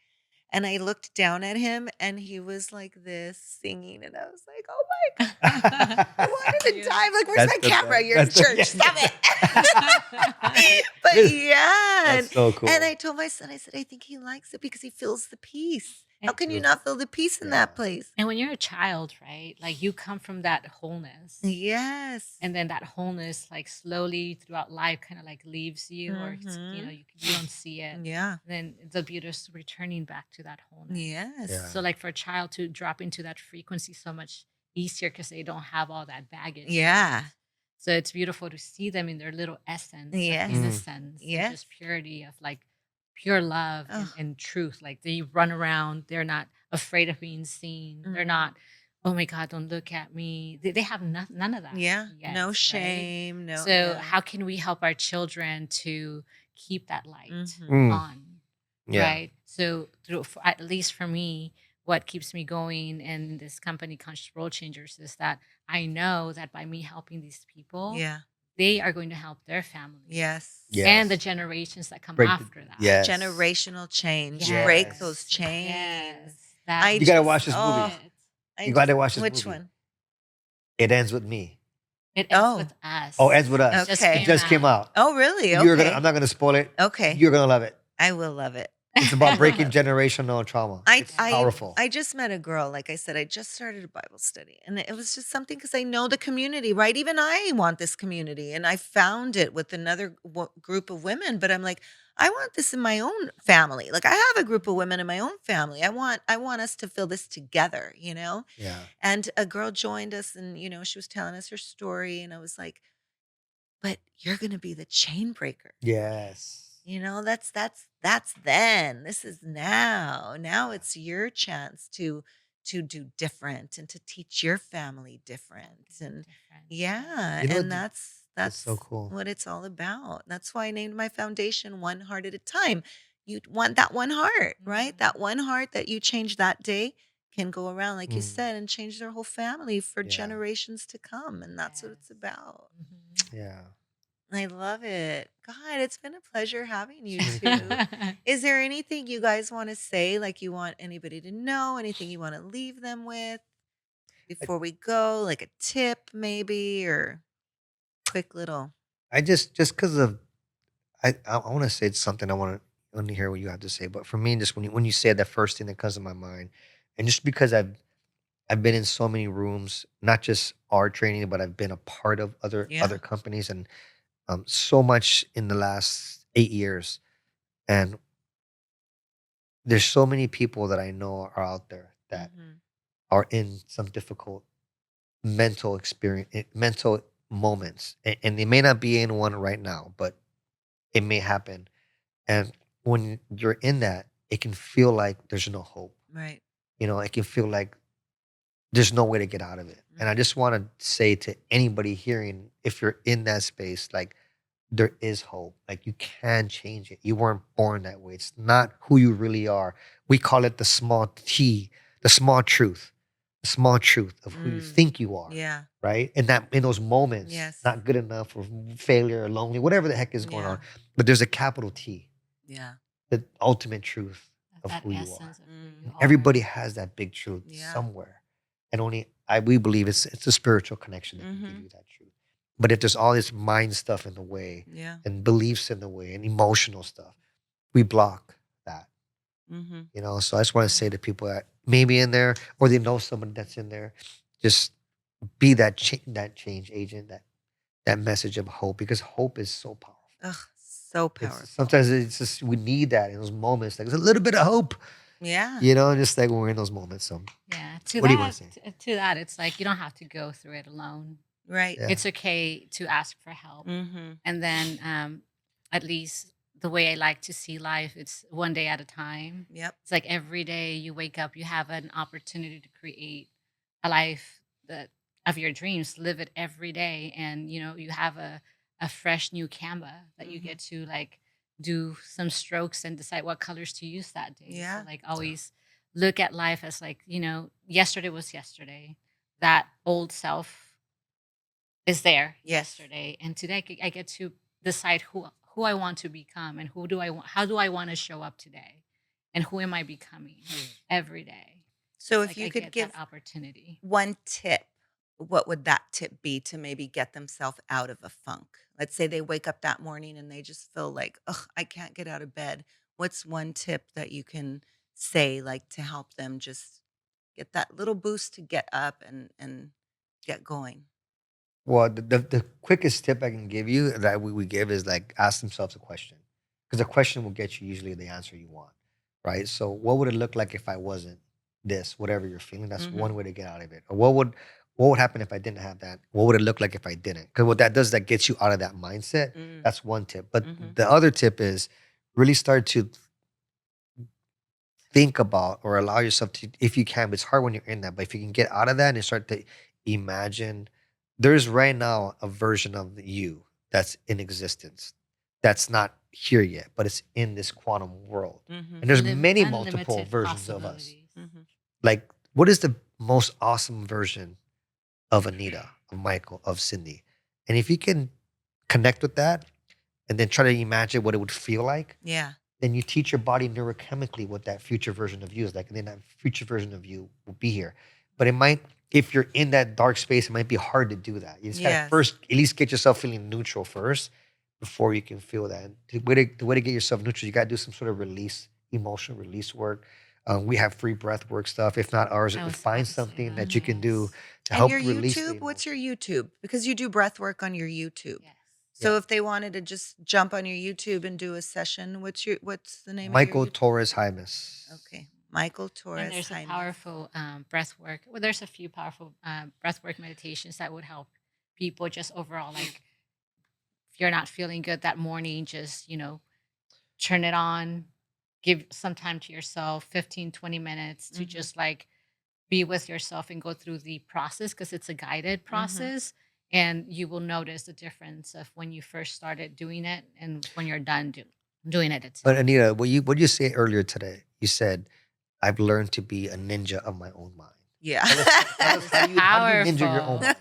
[SPEAKER 1] And I looked down at him and he was like this singing. And I was like, oh my God. I wanted to
[SPEAKER 2] Cute.
[SPEAKER 1] die. I'm like, where's
[SPEAKER 3] That's
[SPEAKER 1] my
[SPEAKER 3] the
[SPEAKER 1] camera?
[SPEAKER 3] best.
[SPEAKER 1] You're in
[SPEAKER 3] That's the
[SPEAKER 1] church.
[SPEAKER 3] yeah.
[SPEAKER 1] Stop it. But yeah.
[SPEAKER 3] That's so cool.
[SPEAKER 1] And I told my son, I said, I think he likes it because he feels the peace. How
[SPEAKER 2] And,
[SPEAKER 1] can you
[SPEAKER 3] Beautiful.
[SPEAKER 1] not feel the peace in
[SPEAKER 3] Yeah.
[SPEAKER 1] that place?
[SPEAKER 2] and when you're a child, right? Like you come from that wholeness.
[SPEAKER 1] Yes.
[SPEAKER 2] And then that wholeness, like slowly throughout life, kind of like leaves you, or
[SPEAKER 1] Mhm.
[SPEAKER 2] you don't see it.
[SPEAKER 1] Yeah.
[SPEAKER 2] And then the beauty is returning back to that wholeness.
[SPEAKER 1] Yes.
[SPEAKER 3] Yeah.
[SPEAKER 2] So, like for a child to drop into that frequency so much easier because they don't have all that baggage.
[SPEAKER 1] Yeah.
[SPEAKER 2] So it's beautiful to see them in their little essence
[SPEAKER 1] Yes.
[SPEAKER 2] of innocence, and
[SPEAKER 1] Yes.
[SPEAKER 2] just purity of like pure love
[SPEAKER 1] Oh.
[SPEAKER 2] and truth. Like they run around, they're not afraid of being seen. They're
[SPEAKER 1] Mhm.
[SPEAKER 2] not, oh my God, don't look at me. They have none of that.
[SPEAKER 1] Yeah.
[SPEAKER 2] Yet,
[SPEAKER 1] No
[SPEAKER 2] right?
[SPEAKER 1] shame. No.
[SPEAKER 2] So
[SPEAKER 1] Yeah.
[SPEAKER 2] how can we help our children to keep that light
[SPEAKER 1] Mhm.
[SPEAKER 2] on?
[SPEAKER 3] Yeah.
[SPEAKER 2] Right. So at least for me, what keeps me going in this company, Conscious World Changers, is that I know that by me helping these people,
[SPEAKER 1] Yeah.
[SPEAKER 2] they are going to help their families
[SPEAKER 1] Yes.
[SPEAKER 2] and the
[SPEAKER 3] Yes.
[SPEAKER 2] generations that come
[SPEAKER 3] Break the-
[SPEAKER 2] after that.
[SPEAKER 3] yes.
[SPEAKER 1] Generational change.
[SPEAKER 2] Yes.
[SPEAKER 1] Break those
[SPEAKER 2] Yes.
[SPEAKER 1] chains.
[SPEAKER 2] That
[SPEAKER 3] You gotta watch this movie. You gotta watch this
[SPEAKER 1] Which
[SPEAKER 3] movie.
[SPEAKER 1] one?
[SPEAKER 3] It ends with me.
[SPEAKER 2] it ends
[SPEAKER 1] Oh.
[SPEAKER 2] with us.
[SPEAKER 3] Oh, ends with us.
[SPEAKER 1] Okay.
[SPEAKER 3] It just came out.
[SPEAKER 1] Oh, really?
[SPEAKER 3] You're
[SPEAKER 1] Okay.
[SPEAKER 3] gonna. I'm not gonna spoil it.
[SPEAKER 1] Okay.
[SPEAKER 3] You're gonna love it.
[SPEAKER 1] I will love it.
[SPEAKER 3] It's about breaking generational trauma. It's powerful.
[SPEAKER 1] I just met a girl. Like I said, I just started a Bible study, and it was just something because I know the community, right? Even I want this community, and I found it with another group of women. But I'm like, I want this in my own family. Like I have a group of women in my own family. I want us to feel this together, you know.
[SPEAKER 3] Yeah.
[SPEAKER 1] And a girl joined us, and she was telling us her story, and I was like, but you're gonna be the chain breaker.
[SPEAKER 3] Yes.
[SPEAKER 1] That's then. This is now. Now it's your chance to do different and to teach your family different. And yeah,
[SPEAKER 3] You know,
[SPEAKER 1] and
[SPEAKER 3] that's so cool.
[SPEAKER 1] what it's all about. That's why I named my foundation One Heart at a Time. You want that one heart, right?
[SPEAKER 2] Mhm.
[SPEAKER 1] That one heart that you change that day can go around, like you
[SPEAKER 3] Mm.
[SPEAKER 1] said, and change their whole family for
[SPEAKER 3] Yeah.
[SPEAKER 1] generations to come. And that's what it's
[SPEAKER 2] Yes.
[SPEAKER 1] about.
[SPEAKER 2] Mhm.
[SPEAKER 3] Yeah.
[SPEAKER 1] I love it. God, it's been a pleasure having you
[SPEAKER 3] Me
[SPEAKER 1] two.
[SPEAKER 3] too.
[SPEAKER 1] Is there anything you guys want to say? Like you want anybody to know? Anything you want to leave them with before we go? Like a tip, maybe, or quick little.
[SPEAKER 3] I just because of I want to say something. I want to hear what you have to say. But for me, just when you say that first thing that comes to my mind, and just because I've been in so many rooms, not just our training, but I've been a part of
[SPEAKER 1] Yeah.
[SPEAKER 3] other companies, and so much in the last 8 years, and there's so many people that I know are out there that
[SPEAKER 1] Mhm.
[SPEAKER 3] are in some difficult mental experience, mental moments, and it may not be in one right now, but it may happen. And when you're in that, it can feel like there's no hope.
[SPEAKER 1] Right.
[SPEAKER 3] It can feel like there's no way to get out of it. And I just want to say to anybody hearing, if you're in that space, like there is hope. Like you can change it. You weren't born that way. It's not who you really are. We call it the small T, the small truth of who you
[SPEAKER 1] Mm.
[SPEAKER 3] think you are,
[SPEAKER 1] Yeah.
[SPEAKER 3] right? And that in those moments,
[SPEAKER 1] Yes.
[SPEAKER 3] not good enough or failure or lonely, whatever the heck is going on.
[SPEAKER 1] Yeah.
[SPEAKER 3] But there's a capital T,
[SPEAKER 1] Yeah.
[SPEAKER 3] the ultimate truth of
[SPEAKER 2] That
[SPEAKER 3] who you are.
[SPEAKER 2] essence of who you
[SPEAKER 1] Mm.
[SPEAKER 2] are.
[SPEAKER 3] Everybody has that big truth
[SPEAKER 1] Yeah.
[SPEAKER 3] somewhere, and we believe it's a spiritual connection that can give
[SPEAKER 1] Mhm.
[SPEAKER 3] you that truth. But if there's all this mind stuff in the way
[SPEAKER 1] Yeah.
[SPEAKER 3] and beliefs in the way and emotional stuff, we block that.
[SPEAKER 1] Mhm.
[SPEAKER 3] So I just want to say to people that maybe in there or they know somebody that's in there, just be that change agent, that message of hope, because hope is so powerful.
[SPEAKER 1] Ugh, so
[SPEAKER 3] It's
[SPEAKER 1] powerful.
[SPEAKER 3] sometimes it's just we need that in those moments. Like there's a little bit of hope,
[SPEAKER 1] Yeah.
[SPEAKER 3] just like when we're in those moments. So
[SPEAKER 2] Yeah. To
[SPEAKER 3] what do you want
[SPEAKER 2] that,
[SPEAKER 3] to say?
[SPEAKER 2] to that, it's like you don't have to go through it alone.
[SPEAKER 1] Right.
[SPEAKER 3] Yeah.
[SPEAKER 2] It's okay to ask for help.
[SPEAKER 1] Mhm.
[SPEAKER 2] And then at least the way I like to see life, it's one day at a time.
[SPEAKER 1] Yep.
[SPEAKER 2] It's like every day you wake up, you have an opportunity to create a life that of your dreams, live it every day. And you have a fresh new canva that you
[SPEAKER 1] Mhm.
[SPEAKER 2] get to like do some strokes and decide what colors to use that day. So
[SPEAKER 1] Yeah.
[SPEAKER 2] like always look at life as like, yesterday was yesterday. That old self is there
[SPEAKER 1] Yes.
[SPEAKER 2] yesterday, and today I get to decide who I want to become, and who do I want, how do I want to show up today, and who am I becoming every day.
[SPEAKER 1] So
[SPEAKER 2] It's
[SPEAKER 1] if
[SPEAKER 2] like
[SPEAKER 1] you
[SPEAKER 2] I
[SPEAKER 1] could
[SPEAKER 2] get that
[SPEAKER 1] give
[SPEAKER 2] opportunity.
[SPEAKER 1] one tip, what would that tip be to maybe get themselves out of a funk? Let's say they wake up that morning and they just feel like, ugh, I can't get out of bed. What's one tip that you can say, like, to help them just get that little boost to get up and get going?
[SPEAKER 3] Well, the quickest tip I can give you that we give is like ask themselves a question, because a question will get you usually the answer you want, right? So, what would it look like if I wasn't this, whatever you're feeling? That's one
[SPEAKER 1] Mhm.
[SPEAKER 3] way to get out of it. Or what would happen if I didn't have that? What would it look like if I didn't? Because what that does, that gets you out of that mindset.
[SPEAKER 1] Mm.
[SPEAKER 3] That's one tip. But
[SPEAKER 1] Mhm.
[SPEAKER 3] the other tip is really start to think about or allow yourself to, if you can, but it's hard when you're in that, but if you can get out of that and start to imagine, there's right now a version of you that's in existence that's not here yet, but it's in this quantum world.
[SPEAKER 1] Mhm.
[SPEAKER 3] And there's many multiple
[SPEAKER 2] Unlimited
[SPEAKER 3] versions of us.
[SPEAKER 2] possibilities.
[SPEAKER 1] Mhm.
[SPEAKER 3] Like, what is the most awesome version of Anita, of Michael, of Cindy? And if you can connect with that and then try to imagine what it would feel like,
[SPEAKER 1] Yeah.
[SPEAKER 3] then you teach your body neurochemically what that future version of you is like, and then that future version of you will be here. But it might, if you're in that dark space, it might be hard to do that. You just got to
[SPEAKER 1] Yes.
[SPEAKER 3] first at least get yourself feeling neutral first before you can feel that. And the way to get yourself neutral, you got to do some sort of release, emotional release work. We have free breath work stuff. If not ours,
[SPEAKER 2] I was about
[SPEAKER 3] find
[SPEAKER 2] to say
[SPEAKER 3] something
[SPEAKER 2] that.
[SPEAKER 3] that you can do
[SPEAKER 1] Mhm.
[SPEAKER 3] to
[SPEAKER 1] And your
[SPEAKER 3] help release the
[SPEAKER 1] YouTube, what's
[SPEAKER 3] emotion.
[SPEAKER 1] your YouTube? Because you do breath work on your YouTube.
[SPEAKER 2] Yes.
[SPEAKER 3] Yeah.
[SPEAKER 1] So if they wanted to just jump on your YouTube and do a session, what's the name of your
[SPEAKER 3] Michael
[SPEAKER 1] YouTube?
[SPEAKER 3] Torres Hymas.
[SPEAKER 1] Okay. Michael
[SPEAKER 2] And
[SPEAKER 1] Torres
[SPEAKER 2] there's a
[SPEAKER 1] Hyman.
[SPEAKER 2] powerful breath work. Well, there's a few powerful breath work meditations that would help people just overall. Like if you're not feeling good that morning, just, turn it on, give some time to yourself, 15, 20 minutes to
[SPEAKER 1] Mhm.
[SPEAKER 2] just like be with yourself and go through the process because it's a guided
[SPEAKER 1] Mhm.
[SPEAKER 2] process. And you will notice the difference of when you first started doing it and when you're done doing it
[SPEAKER 3] But
[SPEAKER 2] itself.
[SPEAKER 3] Anita, what you say earlier today? You said, "I've learned to be a ninja of my own mind."
[SPEAKER 1] Yeah.
[SPEAKER 3] Tell us
[SPEAKER 2] That is
[SPEAKER 3] how do you ninja your own
[SPEAKER 2] powerful.
[SPEAKER 3] mind?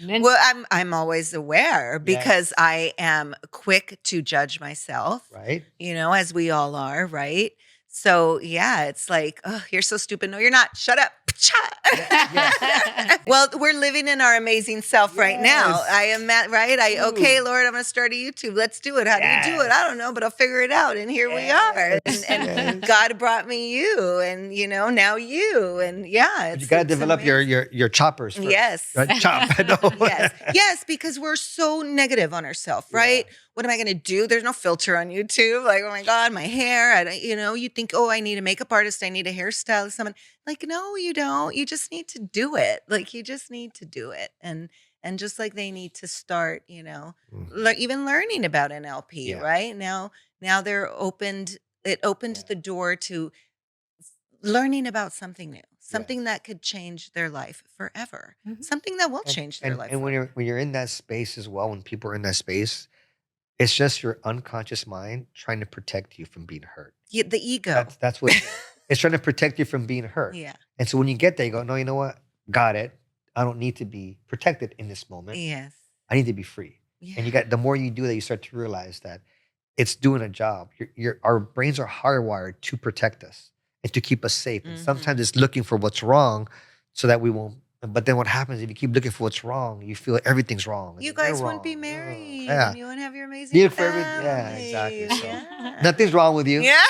[SPEAKER 2] Nin-
[SPEAKER 1] Well, I'm always aware because
[SPEAKER 3] Yes.
[SPEAKER 1] I am quick to judge myself,
[SPEAKER 3] Right?
[SPEAKER 1] as we all are, right? So, yeah, it's like, "Oh, you're so stupid. No, you're not. Shut up."
[SPEAKER 3] Yes.
[SPEAKER 1] Well, we're living in our amazing self right now. I
[SPEAKER 3] Yes.
[SPEAKER 1] am at, right? Okay,
[SPEAKER 3] Ooh.
[SPEAKER 1] Lord, I'm going to start a YouTube. Let's do it. How do you do it? I don't know,
[SPEAKER 3] Yes.
[SPEAKER 1] but I'll figure it out. And here we are. And,
[SPEAKER 3] Yes.
[SPEAKER 1] and
[SPEAKER 3] Yes.
[SPEAKER 1] God brought me you, and now you. And yeah,
[SPEAKER 3] But you
[SPEAKER 1] it's
[SPEAKER 3] gotta
[SPEAKER 1] it's
[SPEAKER 3] develop your
[SPEAKER 1] amazing.
[SPEAKER 3] your choppers first.
[SPEAKER 1] Yes.
[SPEAKER 3] Right? Chop. No.
[SPEAKER 1] Yes. Yes, because we're so negative on ourselves,
[SPEAKER 3] Yeah.
[SPEAKER 1] right? what am I going to do? There's no filter on YouTube. Like, oh my God, my hair. I don't, you think, oh, I need a makeup artist. I need a hairstylist. Someone like, no, you don't. You just need to do it. Like, you just need to do it. And just like they need to start,
[SPEAKER 3] Mhm.
[SPEAKER 1] even learning about NLP,
[SPEAKER 3] Yeah.
[SPEAKER 1] right? Now it opened
[SPEAKER 3] Yeah.
[SPEAKER 1] the door to learning about something new, something
[SPEAKER 3] Yes.
[SPEAKER 1] that could change their life forever,
[SPEAKER 2] Mhm.
[SPEAKER 1] something that will
[SPEAKER 3] And
[SPEAKER 1] change their
[SPEAKER 3] and
[SPEAKER 1] life
[SPEAKER 3] and when
[SPEAKER 1] forever.
[SPEAKER 3] you're in that space as well, when people are in that space, it's just your unconscious mind trying to protect you from being hurt.
[SPEAKER 1] The ego.
[SPEAKER 3] That's what it is. It's trying to protect you from being hurt.
[SPEAKER 1] Yeah.
[SPEAKER 3] And so when you get there, you go, no, you know what? Got it. I don't need to be protected in this moment.
[SPEAKER 1] Yes.
[SPEAKER 3] I need to be free. And
[SPEAKER 1] Yeah.
[SPEAKER 3] you got the more you do that, you start to realize that it's doing a job. Our brains are hardwired to protect us and to keep us safe. And sometimes
[SPEAKER 1] Mhm.
[SPEAKER 3] it's looking for what's wrong so that we won't. But then what happens if you keep looking for what's wrong? You feel everything's wrong, and
[SPEAKER 1] You
[SPEAKER 3] then you're
[SPEAKER 1] guys wouldn't be
[SPEAKER 3] wrong.
[SPEAKER 1] married
[SPEAKER 3] Yeah,
[SPEAKER 1] and you wouldn't have your amazing
[SPEAKER 3] you for every. Yeah, exactly.
[SPEAKER 1] families.
[SPEAKER 3] So
[SPEAKER 1] Yeah.
[SPEAKER 3] nothing's wrong with you.
[SPEAKER 1] Yeah.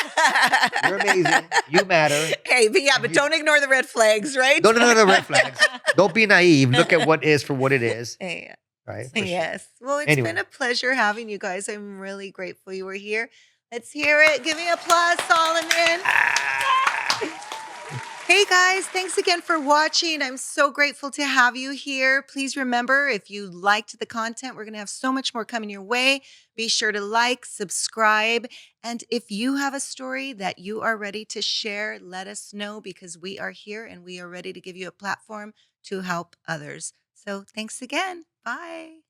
[SPEAKER 3] You're amazing. You matter.
[SPEAKER 1] Hey, but yeah,
[SPEAKER 3] And
[SPEAKER 1] but
[SPEAKER 3] you
[SPEAKER 1] don't ignore the red flags, right?
[SPEAKER 3] don't no red flags. Don't be naive. Look at what is for what it is.
[SPEAKER 1] Yeah.
[SPEAKER 3] Right, for sure.
[SPEAKER 1] Yes. Well, it's been
[SPEAKER 3] Anyway,
[SPEAKER 1] a pleasure having you guys. I'm really grateful you were here. Let's hear it. Give me applause, Solomon. Hey guys, thanks again for watching. I'm so grateful to have you here. Please remember, if you liked the content, we're going to have so much more coming your way. Be sure to like, subscribe, and if you have a story that you are ready to share, let us know because we are here and we are ready to give you a platform to help others. So thanks again. Bye.